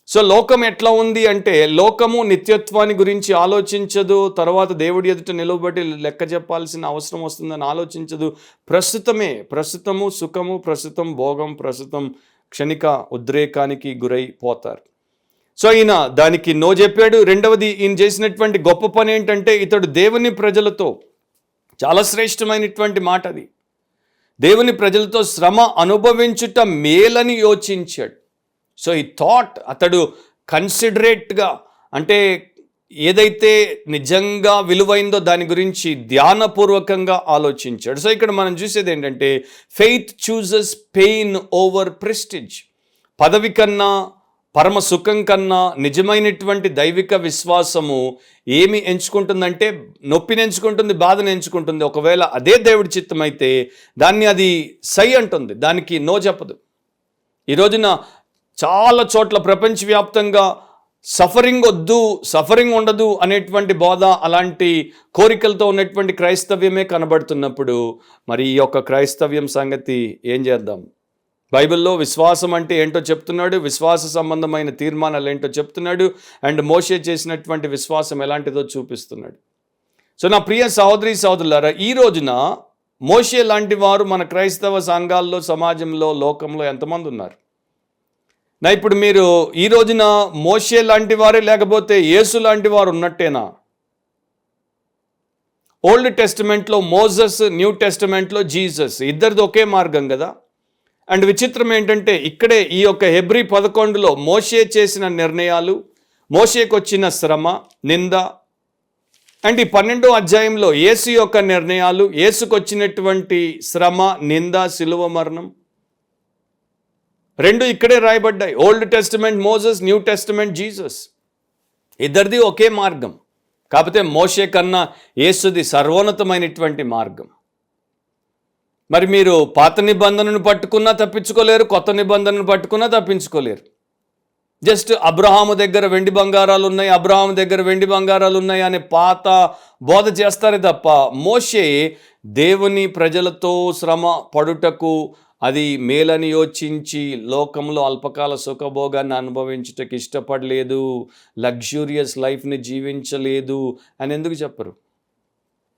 సో లోకం ఎట్లా ఉంది అంటే, లోకము నిత్యత్వాన్ని గురించి ఆలోచించదు, తర్వాత దేవుడి ఎదుట నిలబడి లెక్క చెప్పాల్సిన అవసరం వస్తుందని ఆలోచించదు. ప్రస్తుతము సుఖము, ప్రస్తుతం భోగం, ప్రస్తుతం క్షణిక ఉద్రేకానికి గురైపోతారు. సో ఈయన దానికి నో చెప్పాడు. రెండవది, ఈయన చేసినటువంటి గొప్ప పని ఏంటంటే, ఇతడు దేవుని ప్రజలతో, చాలా శ్రేష్టమైనటువంటి మాట అది, దేవుని ప్రజలతో శ్రమ అనుభవించుట మేలని యోచించాడు. సో ఈ థాట్, అతడు కన్సిడరేట్గా, అంటే ఏదైతే నిజంగా విలువైందో దాని గురించి ధ్యానపూర్వకంగా ఆలోచించాడు. సో ఇక్కడ మనం చూసేది ఏంటంటే faith chooses pain over prestige. పదవి కన్నా, పరమ సుఖం కన్నా నిజమైనటువంటి దైవిక విశ్వాసము ఏమి ఎంచుకుంటుందంటే నొప్పిని ఎంచుకుంటుంది, బాధను ఎంచుకుంటుంది. ఒకవేళ అదే దేవుడి చిత్తం అయితే దాన్ని అది సై అంటుంది, దానికి నో చెప్పదు. ఈ రోజున చాలా చోట్ల ప్రపంచవ్యాప్తంగా సఫరింగ్ వద్దు, సఫరింగ్ ఉండదు అనేటువంటి బోధ, అలాంటి కోరికలతో ఉన్నటువంటి క్రైస్తవ్యమే కనబడుతున్నప్పుడు మరి ఈ యొక్క క్రైస్తవ్యం సంగతి ఏం చేద్దాం? బైబిల్లో విశ్వాసం అంటే ఏంటో చెప్తున్నాడు, విశ్వాస సంబంధమైన తీర్మానాలు ఏంటో చెప్తున్నాడు, అండ్ మోషే చేసినటువంటి విశ్వాసం ఎలాంటిదో చూపిస్తున్నాడు. సో నా ప్రియ సహోదరి సహోదరులారా, ఈ రోజున మోషే లాంటి వారు మన క్రైస్తవ సంఘాల్లో, సమాజంలో, లోకంలో ఎంతమంది ఉన్నారు? నా ఇప్పుడు మీరు ఈ రోజున మోషే లాంటి వారే లేకపోతే యేసు లాంటి వారు ఉన్నట్టేనా? ఓల్డ్ టెస్టిమెంట్లో మోజస్, న్యూ టెస్టిమెంట్లో జీసస్, ఇద్దరిది ఒకే మార్గం కదా. అండ్ విచిత్రం ఏంటంటే ఇక్కడే ఈ యొక్క హెబ్రీ 11లో మోషే చేసిన నిర్ణయాలు, మోషేకు వచ్చిన శ్రమ, నింద, అండ్ ఈ 12వ అధ్యాయంలో యేసు యొక్క నిర్ణయాలు, యేసుకు వచ్చినటువంటి శ్రమ, నింద, శిలువ మరణం, రెండు ఇక్కడే రాయబడ్డాయి. Old testament Moses, new testament Jesus, ఇద్దరిది ఒకే మార్గం. కాకపోతే మోషే కన్నా యేసుది సర్వోన్నతమైనటువంటి మార్గం. మరి మీరు పాత నిబంధనను పట్టుకున్నా తప్పించుకోలేరు, కొత్త నిబంధనను పట్టుకున్నా తప్పించుకోలేరు. జస్ట్ అబ్రహాము దగ్గర వెండి బంగారాలు ఉన్నాయి, అబ్రహాము దగ్గర వెండి బంగారాలు ఉన్నాయి అనే పాత బోధ చేస్తారే తప్ప మోషే దేవుని ప్రజలతో శ్రమ పడుటకు, అది మేలని యోచించి లోకంలో అల్పకాల సుఖభోగాన్ని అనుభవించుటకు ఇష్టపడలేదు, లగ్జూరియస్ లైఫ్ని జీవించలేదు అని ఎందుకు చెప్పరు?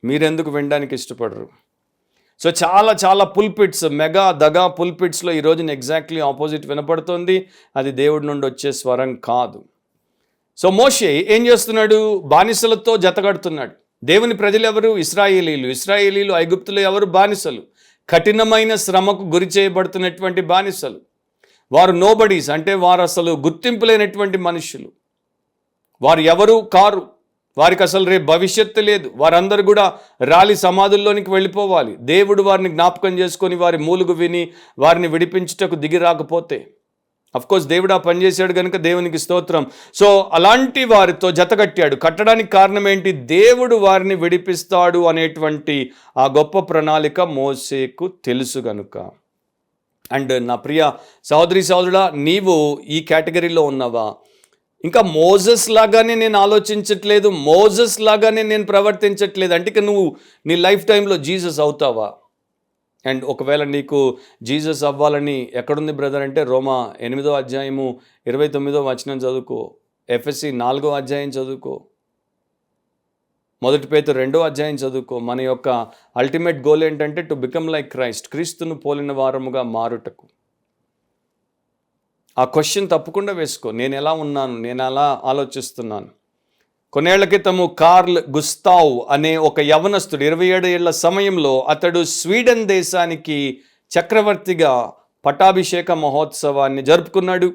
మీరెందుకు వినడానికి ఇష్టపడరు? సో చాలా చాలా పుల్పిట్స్, మెగా దగా పుల్పిట్స్లో ఈ రోజున ఎగ్జాక్ట్లీ ఆపోజిట్ వినపడుతుంది. అది దేవుడి నుండి వచ్చే స్వరం కాదు. సో మోషే ఏం చేస్తున్నాడు? బానిసలతో జతగడుతున్నాడు. దేవుని ప్రజలు ఎవరు? ఇశ్రాయేలీలు. ఇశ్రాయేలీలు ఐగుప్తులు ఎవరు? బానిసలు. కఠినమైన శ్రమకు గురి చేయబడుతున్నటువంటి బానిసలు. వారు నోబడీస్, అంటే వారు అసలు గుర్తింపు లేనటువంటి మనుషులు. వారు ఎవరు కారు, వారికి అసలు రేపు భవిష్యత్తు లేదు. వారందరూ కూడా రాలి సమాధుల్లోనికి వెళ్ళిపోవాలి. దేవుడు వారిని జ్ఞాపకం చేసుకొని వారి మూలుగు విని వారిని విడిపించుటకు దిగి రాకపోతే, అఫ్కోర్స్ దేవుడు ఆ పని చేశాడు కనుక దేవునికి స్తోత్రం. సో అలాంటి వారితో జతకట్టాడు. కట్టడానికి కారణం ఏంటి? దేవుడు వారిని విడిపిస్తాడు అనేటువంటి ఆ గొప్ప ప్రణాళిక మోషేకు తెలుసు కనుక. అండ్ నా ప్రియ సహోదరి సహోదరుడా, నీవు ఈ కేటగిరీలో ఉన్నావా? ఇంకా మోజస్ లాగానే నేను ఆలోచించట్లేదు, మోజస్ లాగానే నేను ప్రవర్తించట్లేదు అంటే ఇక నువ్వు నీ లైఫ్ టైంలో జీసస్ అవుతావా? అండ్ ఒకవేళ నీకు జీసస్ అవ్వాలని ఎక్కడుంది బ్రదర్ అంటే రోమా 8వ అధ్యాయము 29వ వచనం చదువుకో, ఎఫ్ఎస్సి 4వ అధ్యాయం చదువుకో, 1 పేతురు 2వ అధ్యాయం చదువుకో. మన యొక్క అల్టిమేట్ గోల్ ఏంటంటే టు బికమ్ లైక్ క్రైస్ట్, క్రీస్తును పోలిన వారముగా మారుటకు. ఆ క్వశ్చన్ తప్పకుండా వేసుకో. నేను ఎలా ఉన్నాను, నేను ఎలా ఆలోచిస్తున్నాను? కొన్నేళ్ల క్రితము కార్ల్ గుస్తావ్ అనే ఒక యవనస్తుడు 27 ఏళ్ల సమయంలో అతడు స్వీడన్ దేశానికి చక్రవర్తిగా పట్టాభిషేక మహోత్సవాన్ని జరుపుకున్నాడు.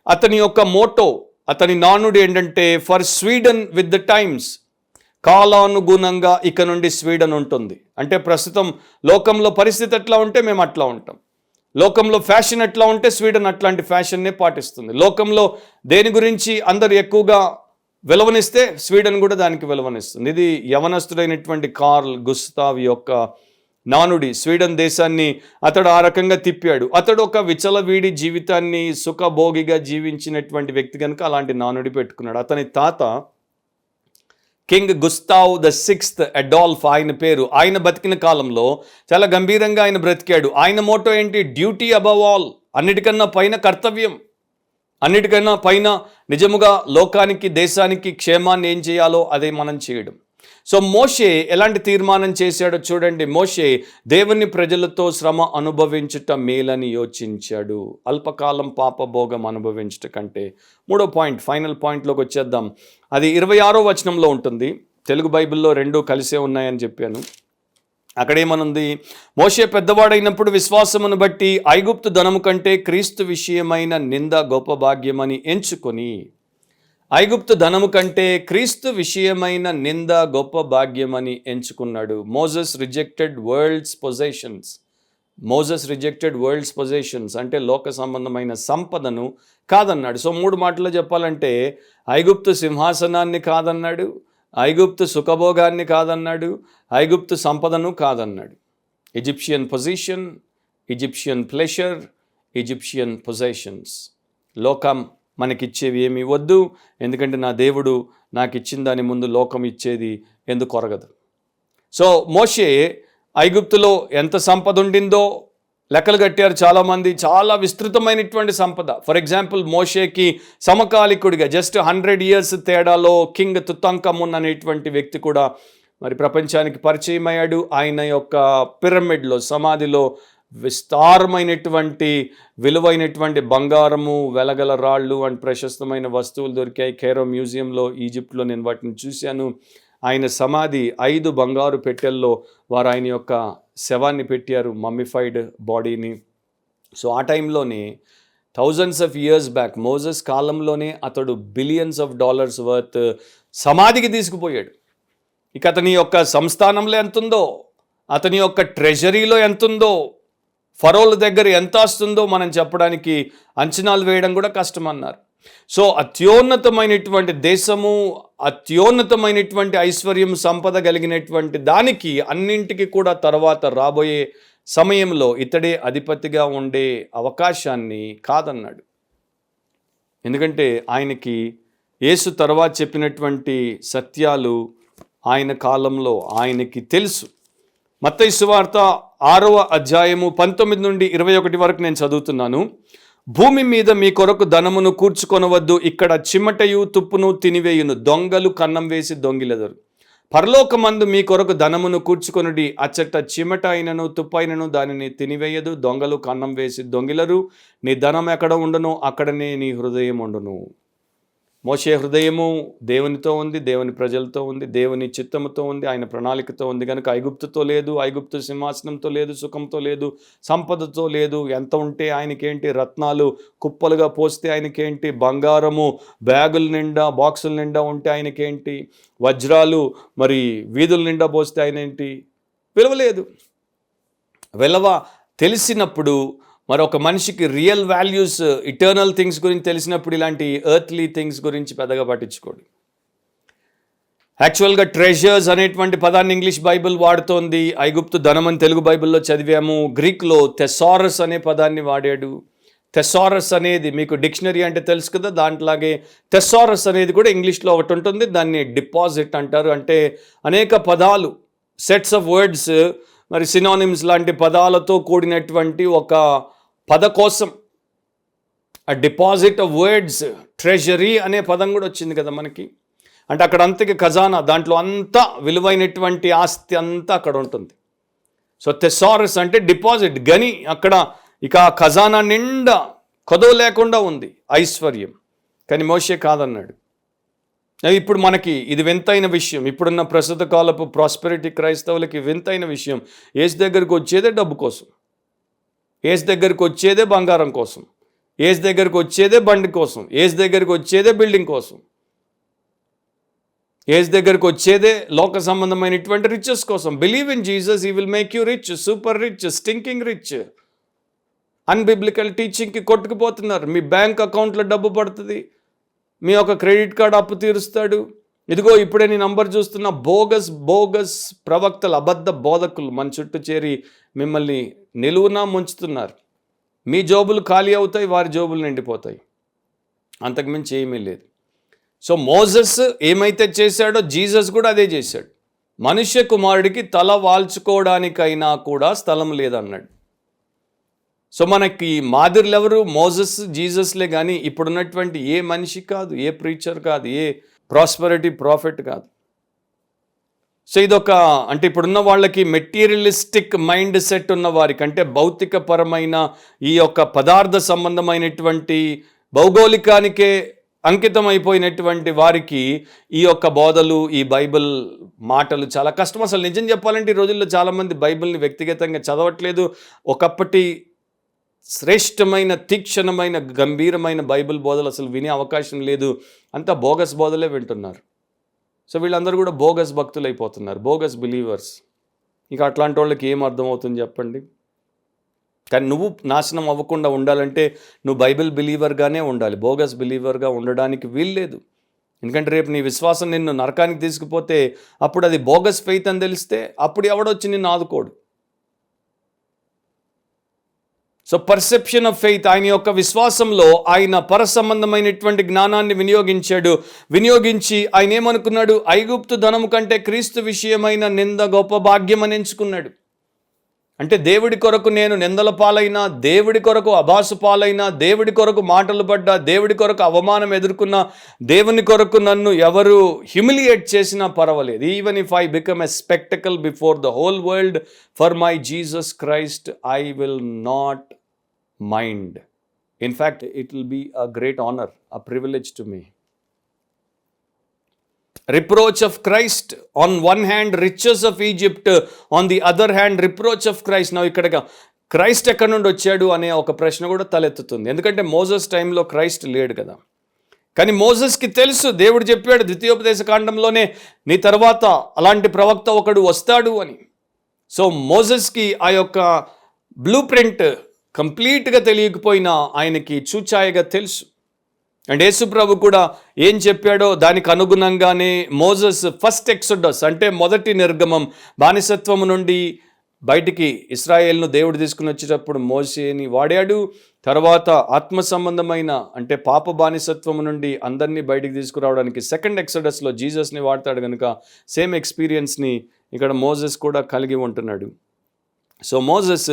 అతని యొక్క మోటో, అతని నానుడు ఏంటంటే for Sweden with the times, కాలానుగుణంగా ఇక నుండి స్వీడన్ ఉంటుంది. అంటే ప్రస్తుతం లోకంలో పరిస్థితి ఎట్లా ఉంటే మేము అట్లా ఉంటాం. లోకంలో ఫ్యాషన్ ఎట్లా ఉంటే స్వీడన్ అట్లాంటి ఫ్యాషన్నే పాటిస్తుంది. లోకంలో దేని గురించి అందరు ఎక్కువగా విలువనిస్తే స్వీడన్ కూడా దానికి విలువనిస్తుంది. ఇది యవనస్తుడైనటువంటి కార్ల్ గుస్తావ్ యొక్క నానుడి. స్వీడన్ దేశాన్ని అతడు ఆ రకంగా తిప్పాడు. అతడు ఒక విచలవీడి జీవితాన్ని సుఖభోగిగా జీవించినటువంటి వ్యక్తి కనుక అలాంటి నానుడి పెట్టుకున్నాడు. అతని తాత king Gustav the 6th Adolf ఆయన పేరు. ఆయన బతికిన కాలంలో చాలా గంభీరంగా ఆయన బ్రతికాడు. ఆయన మోటో ఏంటి? డ్యూటీ అబవ్ ఆల్, అన్నిటికన్నా పైన కర్తవ్యం, అన్నిటికన్నా పైన నిజముగా లోకానికి, దేశానికి క్షేమాన్ని ఏం చేయాలో అదే మనం చేయడం. సో మోషే ఎలాంటి తీర్మానం చేశాడో చూడండి. మోషే దేవుని ప్రజలతో శ్రమ అనుభవించుట మేలని యోచించాడు, అల్పకాలం పాపభోగం అనుభవించుట కంటే. 3వ పాయింట్, ఫైనల్ పాయింట్లోకి వచ్చేద్దాం. అది 26వ వచనంలో ఉంటుంది. తెలుగు బైబిల్లో 2 కలిసే ఉన్నాయని చెప్పాను. అక్కడేమనుంది? మోషే పెద్దవాడైనప్పుడు విశ్వాసమును బట్టి ఐగుప్తు ధనము కంటే క్రీస్తు విషయమైన నింద గొప్ప భాగ్యమని ఎంచుకొని ఐగుప్తు ధనము కంటే క్రీస్తు విషయమైన నింద గొప్ప భాగ్యమని ఎంచుకున్నాడు. మోజెస్ రిజెక్టెడ్ వరల్డ్స్ పొజెషన్స్ అంటే లోక సంబంధమైన సంపదను కాదన్నాడు. సో 3 మాటల్లో చెప్పాలంటే ఐగుప్తు సింహాసనాన్ని కాదన్నాడు, ఐగుప్తు సుఖభోగాన్ని కాదన్నాడు, ఐగుప్తు సంపదను కాదన్నాడు. Egyptian position, Egyptian pleasure, Egyptian possessions. లోకం మనకిచ్చేవి ఏమీ వద్దు, ఎందుకంటే నా దేవుడు నాకు ఇచ్చిన దాని ముందు లోకం ఇచ్చేది ఎందుకు కొరగదు. సో మోషే ఐగుప్తులో ఎంత సంపద ఉండిందో లెక్కలు కట్టారు చాలామంది. చాలా విస్తృతమైనటువంటి సంపద. ఫర్ ఎగ్జాంపుల్ మోషేకి సమకాలికుడిగా జస్ట్ 100 years తేడాలో కింగ్ తుతంకమున్ అనేటువంటి వ్యక్తి కూడా మరి ప్రపంచానికి పరిచయం అయ్యాడు. ఆయన యొక్క పిరమిడ్లో, సమాధిలో విస్తారమైనటువంటి విలువైనటువంటి బంగారము, వెలగల రాళ్ళు అండ్ ప్రశస్తమైన వస్తువులు దొరికాయి. కైరో మ్యూజియంలో, ఈజిప్ట్లో నేను వాటిని చూశాను. ఆయన సమాధి 5 బంగారు పెట్టెల్లో వారు ఆయన యొక్క శవాన్ని పెట్టారు, మమ్మిఫైడ్ బాడీని. సో ఆ టైంలోనే thousands of years back Moses కాలంలోనే అతడు $billions వర్త్ సమాధికి తీసుకుపోయాడు. ఇక అతని యొక్క సంస్థానంలో ఎంతుందో, అతని యొక్క ట్రెజరీలో ఎంతుందో, ఫరోల దగ్గర ఎంత వస్తుందో మనం చెప్పడానికి, అంచనాలు వేయడం కూడా కష్టమన్నారు. సో అత్యున్నతమైనటువంటి దేశము, అత్యున్నతమైనటువంటి ఐశ్వర్యం, సంపద కలిగినటువంటి దానికి అన్నింటికి కూడా తర్వాత రాబోయే సమయంలో ఇతడే అధిపతిగా ఉండే అవకాశాన్ని కాదన్నాడు. ఎందుకంటే ఆయనకి యేసు తర్వాత చెప్పినటువంటి సత్యాలు ఆయన కాలంలో ఆయనకి తెలుసు. మత్తయి సువార్త 6వ అధ్యాయము 19 నుండి 21 వరకు నేను చదువుతున్నాను. భూమి మీద మీ కొరకు ధనమును కూర్చుకొనవద్దు, ఇక్కడ చిమ్మటయు తుప్పును తినివేయును, దొంగలు కన్నం వేసి దొంగిలెదరు. పరలోకమందు మీ కొరకు ధనమును కూర్చుకొనుడి, అచ్చట చిమట అయినను తుప్పైనను దానిని తినివేయదు, దొంగలు కన్నం వేసి దొంగిలరు. నీ ధనం ఎక్కడ ఉండునో అక్కడనే నీ హృదయం ఉండును. మోషే హృదయము దేవునితో ఉంది, దేవుని ప్రజలతో ఉంది, దేవుని చిత్తముతో ఉంది, ఆయన ప్రణాళికతో ఉంది. కనుక ఐగుప్తుతో లేదు, ఐగుప్తు సింహాసనంతో లేదు, సుఖంతో లేదు, సంపదతో లేదు. ఎంత ఉంటే ఆయనకేంటి? రత్నాలు కుప్పలుగా పోస్తే ఆయనకేంటి? బంగారము బ్యాగుల నిండా, బాక్సుల నిండా ఉంటే ఆయనకేంటి? వజ్రాలు మరి వీధుల నిండా పోస్తే ఆయన ఏంటి? విలువలేదు. విలువ తెలిసినప్పుడు మరొక మనిషికి రియల్ వాల్యూస్, ఇటర్నల్ థింగ్స్ గురించి తెలిసినప్పుడు ఇలాంటి ఎర్త్లీ థింగ్స్ గురించి పెద్దగా పట్టించుకోడు. యాక్చువల్గా ట్రెజర్స్ అనేటువంటి పదాన్ని ఇంగ్లీష్ బైబిల్ వాడుతోంది. ఐగుప్తు ధనం అని తెలుగు బైబిల్లో చదివాము. గ్రీక్లో థెసారస్ అనే పదాన్ని వాడాడు. థెసారస్ అనేది మీకు డిక్షనరీ అంటే తెలుసు కదా, దాంట్లాగే థెసారస్ అనేది కూడా ఇంగ్లీష్లో ఒకటి ఉంటుంది. దాన్ని డిపాజిట్ అంటారు. అంటే అనేక పదాలు, సెట్స్ ఆఫ్ వర్డ్స్, మరి సినానిమ్స్ లాంటి పదాలతో కూడినటువంటి ఒక పదకోశం. ఆ డిపాజిట్ ఆఫ్ వర్డ్స్, ట్రెజరీ అనే పదం కూడా వచ్చింది కదా మనకి. అంటే అక్కడ అంతకి ఖజానా, దాంట్లో అంతా విలువైనటువంటి ఆస్తి అంతా అక్కడ ఉంటుంది. సో థెసారస్ అంటే డిపాజిట్, గని. అక్కడ ఇక ఆ ఖజానా నిండా కొదవ లేకుండా ఉంది ఐశ్వర్యం. కానీ మోషే కాదన్నాడు. ఇప్పుడు మనకి ఇది వింతైన విషయం. ఇప్పుడున్న ప్రస్తుత కాలపు ప్రాస్పెరిటీ క్రైస్తవులకి వింతైన విషయం. యేసు దగ్గరికి వచ్చేదే డబ్బు కోసం, యేసు దగ్గరికి వచ్చేదే బంగారం కోసం, యేసు దగ్గరికి వచ్చేదే బండి కోసం, యేసు దగ్గరికి వచ్చేదే బిల్డింగ్ కోసం, యేసు దగ్గరికి వచ్చేదే లోక సంబంధమైనటువంటి రిచెస్ కోసం. Believe in Jesus, he will make you rich, super rich, stinking rich. Unbiblical టీచింగ్కి కొట్టుకుపోతున్నారు. మీ బ్యాంక్ అకౌంట్లో డబ్బు పడుతుంది, మీ యొక్క క్రెడిట్ కార్డ్ అప్పు తీరుస్తాడు. ఇదిగో ఇప్పుడే నీ నంబర్ చూస్తున్న బోగస్ ప్రవక్తలు, అబద్ధ బోధకులు మన చుట్టూ చేరి మిమ్మల్ని నిలువునా ముంచుతున్నారు. మీ జోబులు ఖాళీ అవుతాయి, వారి జోబులు నిండిపోతాయి. అంతకుమించి ఏమీ లేదు. సో మోజెస్ ఏమైతే చేశాడో జీసస్ కూడా అదే చేశాడు. మనుష్య కుమారుడికి తల వాల్చుకోవడానికైనా కూడా స్థలం లేదన్నాడు. సో మనకి మాదిరిలు ఎవరు? మోజెస్, జీసస్లే. కానీ ఇప్పుడున్నటువంటి ఏ మనిషి కాదు, ఏ ప్రీచర్ కాదు, ఏ ప్రాస్పెరిటీ ప్రాఫిట్ కాదు. సో ఇదొక, అంటే ఇప్పుడున్న వాళ్ళకి మెటీరియలిస్టిక్ మైండ్ సెట్ ఉన్న వారికి, అంటే భౌతికపరమైన ఈ యొక్క పదార్థ సంబంధమైనటువంటి భౌగోళికానికే అంకితం అయిపోయినటువంటి వారికి ఈ యొక్క బోధలు, ఈ బైబిల్ మాటలు చాలా కష్టం. అసలు నిజం చెప్పాలంటే ఈ రోజుల్లో చాలామంది బైబిల్ని వ్యక్తిగతంగా చదవట్లేదు. ఒకప్పటి శ్రేష్టమైన, తీక్షణమైన, గంభీరమైన బైబిల్ బోధలు అసలు వినే అవకాశం లేదు. అంతా బోగస్ బోధలే వింటున్నారు. సో వీళ్ళందరూ కూడా బోగస్ భక్తులు అయిపోతున్నారు, బోగస్ బిలీవర్స్. ఇక అట్లాంటి వాళ్ళకి ఏం అర్థమవుతుంది చెప్పండి? కానీ నువ్వు నాశనం అవ్వకుండా ఉండాలంటే నువ్వు బైబిల్ బిలీవర్గానే ఉండాలి, బోగస్ బిలీవర్గా ఉండడానికి వీల్లేదు. ఎందుకంటే రేపు నీ విశ్వాసం నిన్ను నరకానికి తీసుకుపోతే అప్పుడు అది బోగస్ ఫెయిత్ అని తెలిస్తే అప్పుడు ఎవడొచ్చి నిన్ను ఆదుకోడు. సో పర్సెప్షన్ ఆఫ్ ఫెయిత్, ఆయన యొక్క విశ్వాసంలో ఆయన పరసంబంధమైనటువంటి జ్ఞానాన్ని వినియోగించి ఆయన ఏమనుకున్నాడు? ఐగుప్తు ధనము కంటే క్రీస్తు విషయమైన నింద గొప్ప భాగ్యం అని ఎంచుకున్నాడు. అంటే దేవుడి కొరకు నేను నిందల పాలైనా, దేవుడి కొరకు అబాసు పాలైనా, దేవుడి కొరకు మాటలు పడ్డా, దేవుడి కొరకు అవమానం ఎదుర్కొన్నా, దేవుని కొరకు నన్ను ఎవరు హ్యూమిలియేట్ చేసినా పర్వాలేదు. Even if I become a spectacle before the whole world for my Jesus Christ, I will not mind. In fact, it will be a great honor, a privilege to me. Reproach of Christ on one hand, riches of Egypt on the other hand, reproach of Christ. Now ఇక్కడ Christ ఎక్కడి నుండి వచ్చాడు అనే ఒక ప్రశ్న కూడా తలెత్తుతుంది. ఎందుకంటే మోజెస్ టైంలో క్రైస్ట్ లేడు కదా. కానీ మోజెస్కి తెలుసు, దేవుడు చెప్పాడు ద్వితీయోపదేశ కాండంలోనే, నీ తర్వాత అలాంటి ప్రవక్త ఒకడు వస్తాడు అని. సో మోజెస్కి ఆ యొక్క బ్లూ ప్రింట్ కంప్లీట్గా తెలియకపోయినా ఆయనకి చూచాయగా తెలుసు. అండ్ యేసు ప్రభు కూడా ఏం చెప్పాడో దానికి అనుగుణంగానే మోజెస్ ఫస్ట్ ఎక్సోడస్, అంటే మొదటి నిర్గమం, బానిసత్వము నుండి బయటికి ఇశ్రాయేల్ను దేవుడు తీసుకుని వచ్చేటప్పుడు మోషేని వాడాడు. తర్వాత ఆత్మ సంబంధమైన, అంటే పాప బానిసత్వము నుండి అందరినీ బయటికి తీసుకురావడానికి సెకండ్ ఎక్సోడస్లో జీసస్ని వాడతాడు. కనుక సేమ్ ఎక్స్పీరియన్స్ని ఇక్కడ మోజెస్ కూడా కలిగి ఉంటున్నాడు. సో మోజెస్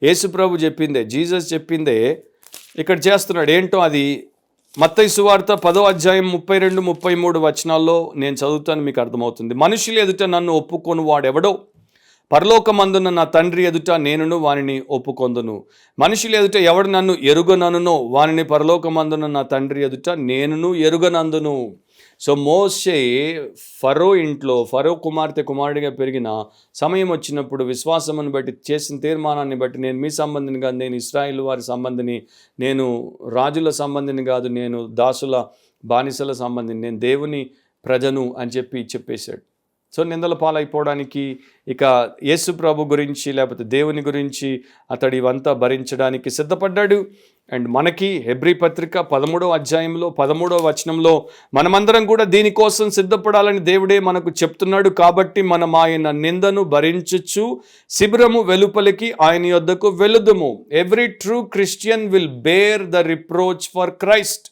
యేసు ప్రభు చెప్పిందే, జీసస్ చెప్పిందే ఇక్కడ చేస్తున్నాడు. ఏంటో అది మత్తయి సువార్త 10వ అధ్యాయం 32-33 వచనాల్లో నేను చదువుతాను, మీకు అర్థమవుతుంది. మనుషులు ఎదుట నన్ను ఒప్పుకొని వాడెవడో పరలోకమందున నా తండ్రి ఎదుట నేనును వానిని ఒప్పుకొందును. మనుషులు ఎదుట ఎవడు నన్ను ఎరుగననునో వానిని పరలోకమందున నా తండ్రి ఎదుట నేనును ఎరుగనందును. సో మోషే ఫరో ఇంట్లో ఫరో కుమారుడిగా పెరిగిన సమయం వచ్చినప్పుడు విశ్వాసమును బట్టి చేసిన తీర్మానాన్ని బట్టి, నేను మీ సంబంధిని కాదు, నేను ఇశ్రాయేలు వారి సంబంధిని, నేను రాజుల సంబంధిని కాదు, నేను దాసుల బానిసల సంబంధిని, నేను దేవుని ప్రజను అని చెప్పేశాడు. సో నిందల పాలైపోవడానికి ఇక యేసు ప్రభు గురించి లేకపోతే దేవుని గురించి అతడు ఇవంతా భరించడానికి సిద్ధపడ్డాడు. అండ్ మనకి హెబ్రీ పత్రిక 13వ అధ్యాయంలో 13వ వచనంలో మనమందరం కూడా దీనికోసం సిద్ధపడాలని దేవుడే మనకు చెప్తున్నాడు. కాబట్టి మనం ఆయన నిందను భరించుచు శిబిరము వెలుపలికి ఆయన యొద్దకు వెలుదుము. Every true Christian will bear the reproach for Christ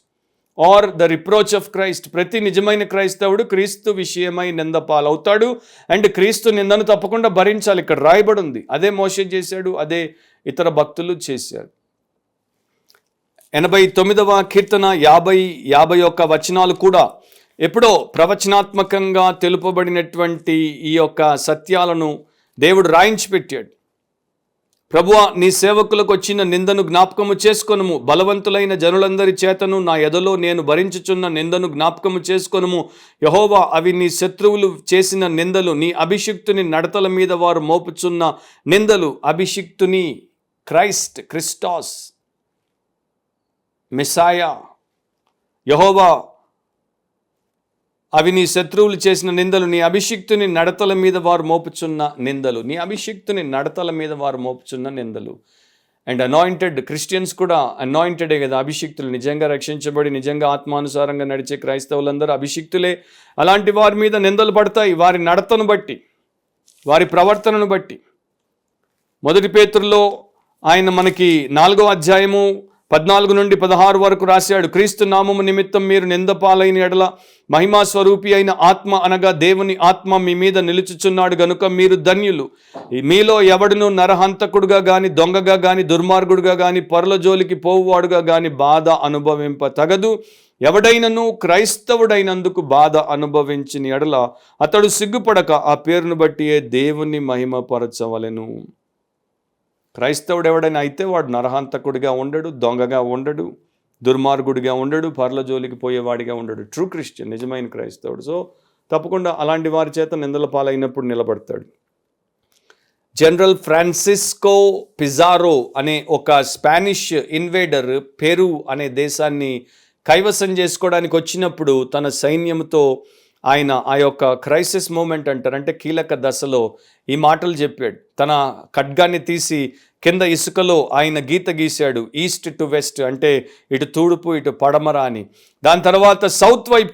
or the reproach of Christ. ప్రతి నిజమైన క్రైస్తవుడు క్రీస్తు విషయమై నింద పాలవుతాడు. అండ్ క్రీస్తు నిందను తప్పకుండా భరించాలి. ఇక్కడ రాయబడి ఉంది. అదే మోషే చేశాడు, అదే ఇతర భక్తులు చేశారు. 89వ కీర్తన 50-51 వచనాలు కూడా ఎప్పుడో ప్రవచనాత్మకంగా తెలుపబడినటువంటి ఈ యొక్క సత్యాలను దేవుడు రాయించి పెట్టాడు. ప్రభువా, నీ సేవకులకు వచ్చిన నిందను జ్ఞాపకము చేసుకొనుము. బలవంతులైన జనులందరి చేతను నా ఎదలో నేను భరించుచున్న నిందను జ్ఞాపకము చేసుకొనుము. యెహోవా, అవి నీ శత్రువులు చేసిన నిందలు, నీ అభిషిక్తుని నడతల మీద వారు మోపుచున్న నిందలు. అభిషిక్తుని క్రిస్టాస్ మెస్సాయా యెహోవా, అవి నీ శత్రువులు చేసిన నిందలు, నీ అభిషిక్తుని నడతల మీద వారు మోపుచున్న నిందలు. నీ అభిషిక్తుని నడతల మీద వారు మోపుచున్న నిందలు. అండ్ అనాయింటెడ్ క్రిస్టియన్స్ కూడా అనాయింటెడే కదా, అభిషిక్తులు. నిజంగా రక్షించబడి నిజంగా ఆత్మానుసారంగా నడిచే క్రైస్తవులందరూ అభిషిక్తులే. అలాంటి వారి మీద నిందలు పడతాయి, వారి నడతను బట్టి, వారి ప్రవర్తనను బట్టి. 1 పేతురులో ఆయన మనకి 4వ అధ్యాయము 14-16 వరకు రాశాడు. క్రీస్తు నామము నిమిత్తం మీరు నిందపాలైన ఎడల మహిమా స్వరూపి అయిన ఆత్మ అనగా దేవుని ఆత్మ మీ మీద నిలుచుచున్నాడు గనుక మీరు ధన్యులు. మీలో ఎవడును నరహంతకుడుగా గాని, దొంగగా గాని, దుర్మార్గుడుగా గాని, పరుల జోలికి పోవువాడుగా గాని బాధ అనుభవింప తగదు. ఎవడైనను క్రైస్తవుడైనందుకు బాధ అనుభవించిన ఎడల అతడు సిగ్గుపడక ఆ పేరును బట్టియే దేవుని మహిమపరచవలెను. క్రైస్తవుడు ఎవడైనా అయితే వాడు నరహంతకుడిగా ఉండడు, దొంగగా ఉండడు, దుర్మార్గుడిగా ఉండడు, పర్ల జోలికి పోయేవాడిగా ఉండడు. ట్రూ క్రిస్టియన్, నిజమైన క్రైస్తవుడు. సో తప్పకుండా అలాంటి వారి చేత నిందల పాలైనప్పుడు నిలబడతాడు. జనరల్ ఫ్రాన్సిస్కో పిజారో అనే ఒక స్పానిష్ ఇన్వేడర్ పెరు అనే దేశాన్ని కైవసం చేసుకోవడానికి వచ్చినప్పుడు తన సైన్యంతో ఆయన ఆ యొక్క క్రైసిస్ మూమెంట్ అంటారు, అంటే కీలక దశలో ఈ మాటలు చెప్పాడు. తన ఖడ్గాన్ని తీసి కింద ఇసుకలో ఆయన గీత గీశాడు, ఈస్ట్ టు వెస్ట్, అంటే ఇటు తూర్పు ఇటు పడమర అని. దాని తర్వాత సౌత్ వైపు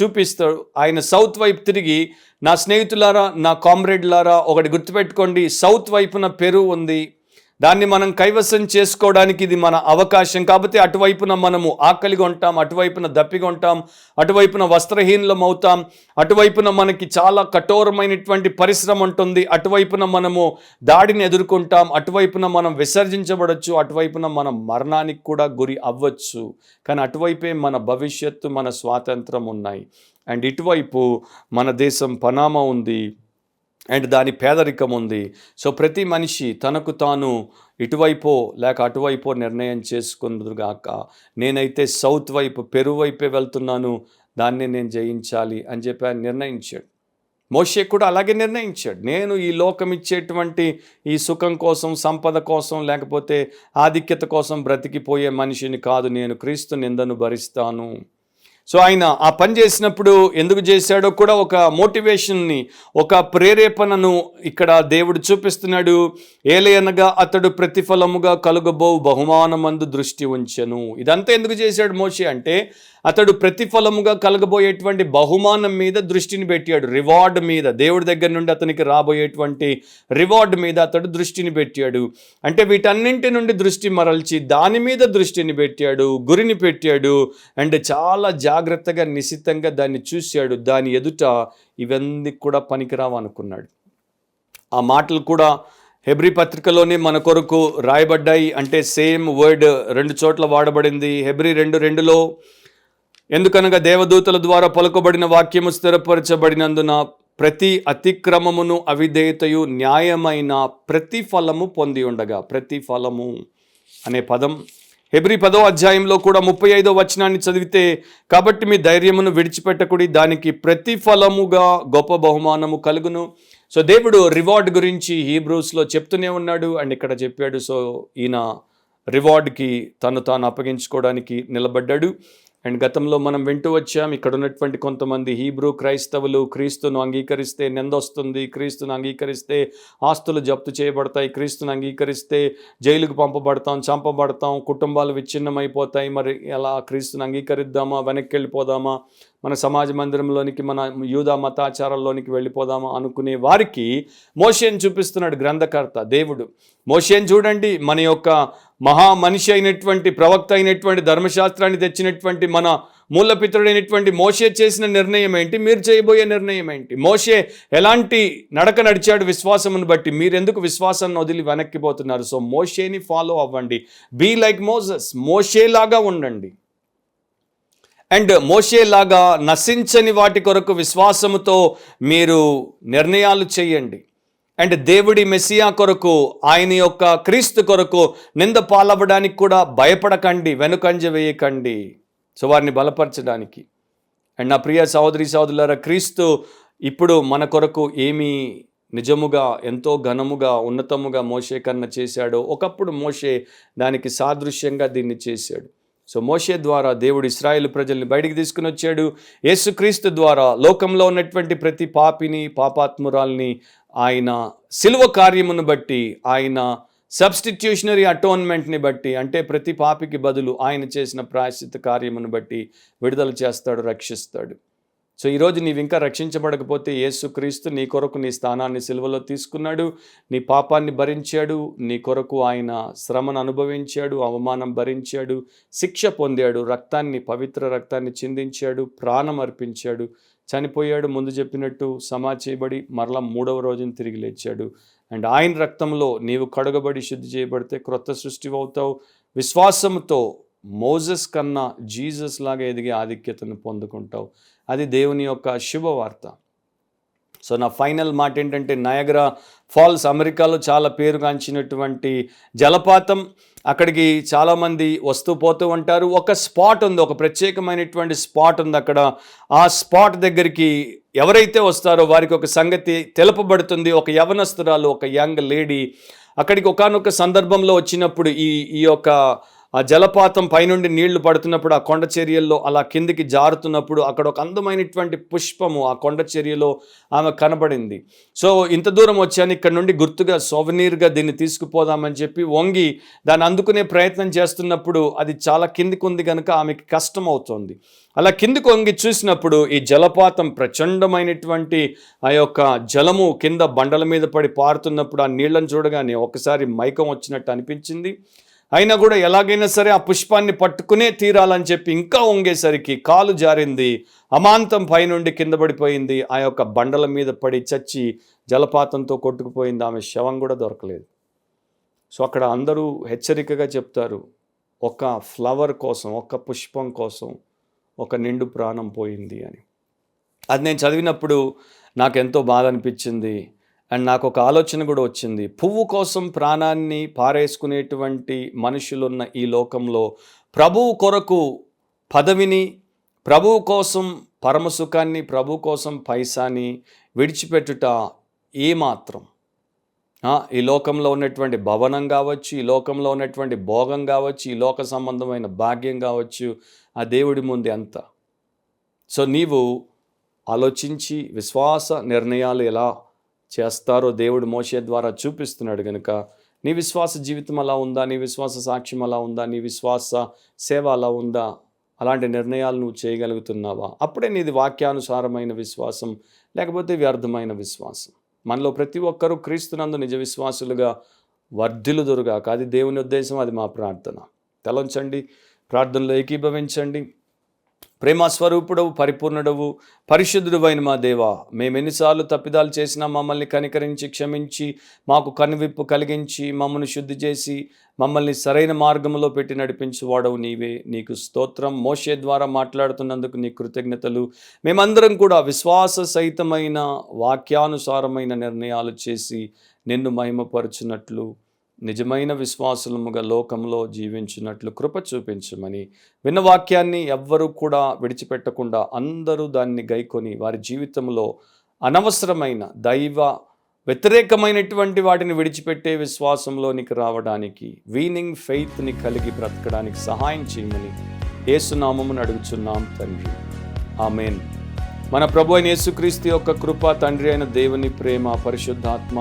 చూపిస్తాడు. ఆయన సౌత్ వైపు తిరిగి, నా స్నేహితులారా, నా కామ్రేడ్లారా, ఒకటి గుర్తుపెట్టుకోండి, సౌత్ వైపున పెరు ఉంది, దాన్ని మనం కైవసం చేసుకోవడానికి ఇది మన అవకాశం. కాబట్టి అటువైపున మనము ఆకలిగా ఉంటాం, అటువైపున దప్పిగా ఉంటాం, అటువైపున వస్త్రహీనులం అవుతాం, అటువైపున మనకి చాలా కఠోరమైనటువంటి పరిశ్రమ ఉంటుంది, అటువైపున మనము దాడిని ఎదుర్కొంటాం, అటువైపున మనం విసర్జించబడచ్చు, అటువైపున మనం మరణానికి కూడా గురి అవ్వచ్చు. కానీ అటువైపే మన భవిష్యత్తు, మన స్వాతంత్రం ఉన్నాయి. అండ్ ఇటువైపు మన దేశం పనామా ఉంది అండ్ దాని పేదరికం ఉంది. సో ప్రతి మనిషి తనకు తాను ఇటువైపో లేక అటువైపో నిర్ణయం చేసుకుందురుగాక. నేనైతే సౌత్ వైపు, పెరు వైపే వెళ్తున్నాను, దాన్ని నేను జయించాలి అని చెప్పి ఆయన నిర్ణయించాడు. మోషే కూడా అలాగే నిర్ణయించాడు. నేను ఈ లోకం ఇచ్చేటువంటి ఈ సుఖం కోసం, సంపద కోసం, లేకపోతే ఆధిక్యత కోసం బ్రతికిపోయే మనిషిని కాదు, నేను క్రీస్తు నిందను భరిస్తాను. సో ఆయన ఆ పని చేసినప్పుడు ఎందుకు చేశాడో కూడా ఒక మోటివేషన్ని, ఒక ప్రేరేపణను ఇక్కడ దేవుడు చూపిస్తున్నాడు. ఏలయనగా అతడు ప్రతిఫలముగా కలుగబో బహుమానమందు దృష్టి ఉంచెను. ఇదంతా ఎందుకు చేశాడు మోషే అంటే, అతడు ప్రతిఫలముగా కలగబోయేటువంటి బహుమానం మీద దృష్టిని పెట్టాడు, రివార్డ్ మీద, దేవుడి దగ్గర నుండి అతనికి రాబోయేటువంటి రివార్డ్ మీద అతడు దృష్టిని పెట్టాడు. అంటే వీటన్నింటి నుండి దృష్టి మరల్చి దాని మీద దృష్టిని పెట్టాడు, గురిని పెట్టాడు. అండ్ చాలా జాగ్రత్తగా నిశితంగా దాన్ని చూశాడు. దాని ఎదుట ఇవన్నీ కూడా పనికిరావు అనుకున్నాడు. ఆ మాటలు కూడా హెబ్రీ పత్రికలోనే మన కొరకు రాయబడ్డాయి. అంటే సేమ్ వర్డ్ 2 చోట్ల వాడబడింది. హెబ్రీ 2:2లో, ఎందుకనగా దేవదూతల ద్వారా పలుకబడిన వాక్యము స్థిరపరచబడినందున ప్రతి అతిక్రమమును అవిధేయతయు న్యాయమైన ప్రతిఫలము పొంది ఉండగా. ప్రతిఫలము అనే పదం హెబ్రీ 10వ అధ్యాయంలో కూడా 35వ వచనాన్ని చదివితే, కాబట్టి మీ ధైర్యమును విడిచిపెట్టకుడి, దానికి ప్రతిఫలముగా గొప్ప బహుమానము కలుగును. సో దేవుడు రివార్డ్ గురించి హీబ్రూస్లో చెప్తూనే ఉన్నాడు అండ్ ఇక్కడ చెప్పాడు. సో ఈయన రివార్డ్కి తను తాను అప్పగించుకోవడానికి నిలబడ్డాడు. అండ్ గతంలో మనం వింటూ వచ్చాం, ఇక్కడ ఉన్నటువంటి కొంతమంది హీబ్రూ క్రైస్తవులు క్రీస్తును అంగీకరిస్తే నిందొస్తుంది, క్రీస్తును అంగీకరిస్తే ఆస్తులు జప్తు చేయబడతాయి, క్రీస్తును అంగీకరిస్తే జైలుకు పంపబడతాం, చంపబడతాం, కుటుంబాలు విచ్ఛిన్నమైపోతాయి, మరి ఎలా క్రీస్తును అంగీకరిద్దామా, వెనక్కి వెళ్ళిపోదామా, మన సమాజ మందిరంలోనికి, మన యూదా మతాచారాల్లోనికి వెళ్ళిపోదామా అనుకునే వారికి మోషేని చూపిస్తున్నాడు గ్రంథకర్త దేవుడు. మోషేని చూడండి, మన యొక్క మహా మనిషి అయినటువంటి, ప్రవక్త అయినటువంటి, ధర్మశాస్త్రాన్ని తెచ్చినటువంటి మన మూలపితుడైనటువంటి మోషే చేసిన నిర్ణయం ఏంటి, మీరు చేయబోయే నిర్ణయం ఏంటి? మోషే ఎలాంటి నడక నడిచాడు విశ్వాసమును బట్టి, మీరెందుకు విశ్వాసాన్ని వదిలి వెనక్కిపోతున్నారు? సో మోషేని ఫాలో అవ్వండి, బీ లైక్ మోసెస్, మోషేలాగా ఉండండి. అండ్ మోషేలాగా నశించని వాటి కొరకు విశ్వాసముతో మీరు నిర్ణయాలు చేయండి. అండ్ దేవుడి మెస్సియా కొరకు, ఆయన యొక్క క్రీస్తు కొరకు నింద పాలవ్వడానికి కూడా భయపడకండి, వెనుకంజ వేయకండి. సో వారిని బలపరచడానికి. అండ్ నా ప్రియ సహోదరి సహోదరులారా, క్రీస్తు ఇప్పుడు మన కొరకు ఏమీ నిజముగా ఎంతో ఘనముగా ఉన్నతముగా మోషే కన్నా చేశాడో, ఒకప్పుడు మోషే దానికి సాదృశ్యంగా దీన్ని చేశాడు. సో మోషే ద్వారా దేవుడు ఇశ్రాయేలు ప్రజల్ని బయటికి తీసుకుని వచ్చాడు. యేసుక్రీస్తు ద్వారా లోకంలో ఉన్నటువంటి ప్రతి పాపిని, పాపాత్మురాల్ని ఆయన సిలువ కార్యమును బట్టి, ఆయన సబ్స్టిట్యూషనరీ అటోన్మెంట్ని బట్టి, అంటే ప్రతి పాపికి బదులు ఆయన చేసిన ప్రాయశ్చిత్త కార్యమును బట్టి విడుదల చేస్తాడు, రక్షిస్తాడు. సో ఈరోజు నీవు ఇంకా రక్షించబడకపోతే, యేసుక్రీస్తు నీ కొరకు నీ స్థానాన్ని సిలువలో తీసుకున్నాడు, నీ పాపాన్ని భరించాడు, నీ కొరకు ఆయన శ్రమను అనుభవించాడు, అవమానం భరించాడు, శిక్ష పొందాడు, రక్తాన్ని, పవిత్ర రక్తాన్ని చిందించాడు, ప్రాణం అర్పించాడు, చనిపోయాడు, ముందు చెప్పినట్టు సమా చేయబడి మరలా 3వ రోజున తిరిగి లేచాడు. అండ్ ఆయన రక్తంలో నీవు కడగబడి శుద్ధి చేయబడితే క్రొత్త సృష్టి అవుతావు. విశ్వాసంతో మోజెస్ కన్నా జీసస్ లాగా ఎదిగే ఆధిక్యతను పొందుకుంటావు. అది దేవుని యొక్క శుభవార్త. సో నా ఫైనల్ మాట ఏంటంటే, నయాగరా ఫాల్స్ అమెరికాలో చాలా పేరుగాంచినటువంటి జలపాతం. అక్కడికి చాలామంది వస్తూ పోతూ ఉంటారు. ఒక స్పాట్ ఉంది, ఒక ప్రత్యేకమైనటువంటి స్పాట్ ఉంది అక్కడ. ఆ స్పాట్ దగ్గరికి ఎవరైతే వస్తారో వారికి ఒక సంగతి తెలుపబడుతుంది. ఒక యవనస్తురాలు, ఒక యంగ్ లేడీ అక్కడికి ఒకానొక సందర్భంలో వచ్చినప్పుడు ఈ యొక్క ఆ జలపాతం పైనుండి నీళ్లు పడుతున్నప్పుడు, ఆ కొండ చర్యల్లో అలా కిందికి జారుతున్నప్పుడు అక్కడ ఒక అందమైనటువంటి పుష్పము ఆ కొండ చర్యలో ఆమె కనబడింది. సో ఇంత దూరం వచ్చాను, ఇక్కడ నుండి గుర్తుగా సోవనీర్గా దీన్ని తీసుకుపోదామని చెప్పి వంగి దాన్ని అందుకునే ప్రయత్నం చేస్తున్నప్పుడు అది చాలా కిందికి ఉంది కనుక ఆమెకి కష్టం అవుతుంది. అలా కిందికి వంగి చూసినప్పుడు ఈ జలపాతం ప్రచండమైనటువంటి ఆ యొక్క జలము కింద బండల మీద పడి పారుతున్నప్పుడు ఆ నీళ్లను చూడగానే ఒకసారి మైకం వచ్చినట్టు అనిపించింది. అయినా కూడా ఎలాగైనా సరే ఆ పుష్పాన్ని పట్టుకునే తీరాలని చెప్పి ఇంకా వంగేసరికి కాలు జారింది, అమాంతం పైనుండి కింద పడిపోయింది. ఆ యొక్క బండల మీద పడి చచ్చి జలపాతంతో కొట్టుకుపోయింది. ఆమె శవం కూడా దొరకలేదు. సో అక్కడ అందరూ హెచ్చరికగా చెప్తారు, ఒక ఫ్లవర్ కోసం, ఒక పుష్పం కోసం ఒక నిండు ప్రాణం పోయింది అని. అది నేను చదివినప్పుడు నాకు ఎంతో బాధ అనిపించింది. అండ్ నాకు ఒక ఆలోచన కూడా వచ్చింది. పువ్వు కోసం ప్రాణాన్ని పారేసుకునేటువంటి మనుషులున్న ఈ లోకంలో ప్రభువు కొరకు పదవిని, ప్రభువు కోసం పరమసుఖాన్ని, ప్రభువు కోసం పైసాని విడిచిపెట్టుట ఏమాత్రం? ఈ లోకంలో ఉన్నటువంటి భవనం కావచ్చు, ఈ లోకంలో ఉన్నటువంటి భోగం కావచ్చు, ఈ లోక సంబంధమైన భాగ్యం కావచ్చు, ఆ దేవుడి ముందు ఎంత? సో నీవు ఆలోచించి విశ్వాస నిర్ణయాలు ఎలా చేస్తారో దేవుడు మోషే ద్వారా చూపిస్తున్నాడు కనుక నీ విశ్వాస జీవితం అలా ఉందా, నీ విశ్వాస సాక్ష్యం అలా ఉందా, నీ విశ్వాస సేవ అలా ఉందా? అలాంటి నిర్ణయాలు నువ్వు చేయగలుగుతున్నావా? అప్పుడే నీది వాక్యానుసారమైన విశ్వాసం, లేకపోతే వ్యర్థమైన విశ్వాసం. మనలో ప్రతి ఒక్కరూ క్రీస్తునందు నిజ విశ్వాసులుగా వర్ధిల్లుదురుగాక. అది దేవుని ఉద్దేశం, అది మా ప్రార్థన. తలంచండి, ప్రార్థనలో ఏకీభవించండి. ప్రేమ స్వరూపుడవు, పరిపూర్ణుడవు, పరిశుద్ధుడవైన మా దేవా, మేము ఎన్నిసార్లు తప్పిదాలు చేసినా మమ్మల్ని కనికరించి క్షమించి మాకు కనువిప్పు కలిగించి మమ్మల్ని శుద్ధి చేసి మమ్మల్ని సరైన మార్గంలో పెట్టి నడిపించువాడవు నీవే. నీకు స్తోత్రం. మోషే ద్వారా మాట్లాడుతున్నందుకు నీ కృతజ్ఞతలు. మేమందరం కూడా విశ్వాస సహితమైన వాక్యానుసారమైన నిర్ణయాలు చేసి నిన్ను మహిమపరచునట్లు, నిజమైన విశ్వాసులముగా లోకంలో జీవించినట్లు కృప చూపించమని, విన్న వాక్యాన్ని ఎవ్వరూ కూడా విడిచిపెట్టకుండా అందరూ దాన్ని గైకొని వారి జీవితంలో అనవసరమైన దైవ వ్యతిరేకమైనటువంటి వాటిని విడిచిపెట్టే విశ్వాసంలోనికి రావడానికి, వీనింగ్ ఫెయిత్ని కలిగి బ్రతకడానికి సహాయం చేయమని యేసు నామమున అడుగుచున్నాం తండ్రి. ఆమేన్. మన ప్రభు అయిన యేసుక్రీస్తు యొక్క కృప, తండ్రి అయిన దేవుని ప్రేమ, పరిశుద్ధాత్మ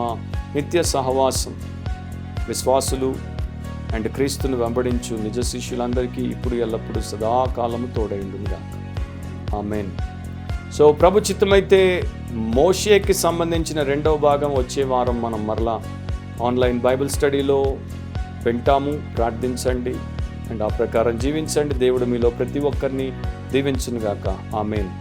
నిత్య సహవాసం విశ్వాసులు అండ్ క్రీస్తును వెంబడించు నిజ శిష్యులందరికీ ఇప్పుడు ఎల్లప్పుడూ సదాకాలము తోడైండుగాక. ఆమేన్. సో ప్రభు చిత్తమైతే మోషేకి సంబంధించిన రెండవ భాగం వచ్చే వారం మనం మరలా ఆన్లైన్ బైబిల్ స్టడీలో వింటాము. ప్రార్థించండి అండ్ ఆ ప్రకారం జీవించండి. దేవుడు మీలో ప్రతి ఒక్కరిని దీవించునుగాక. ఆమేన్.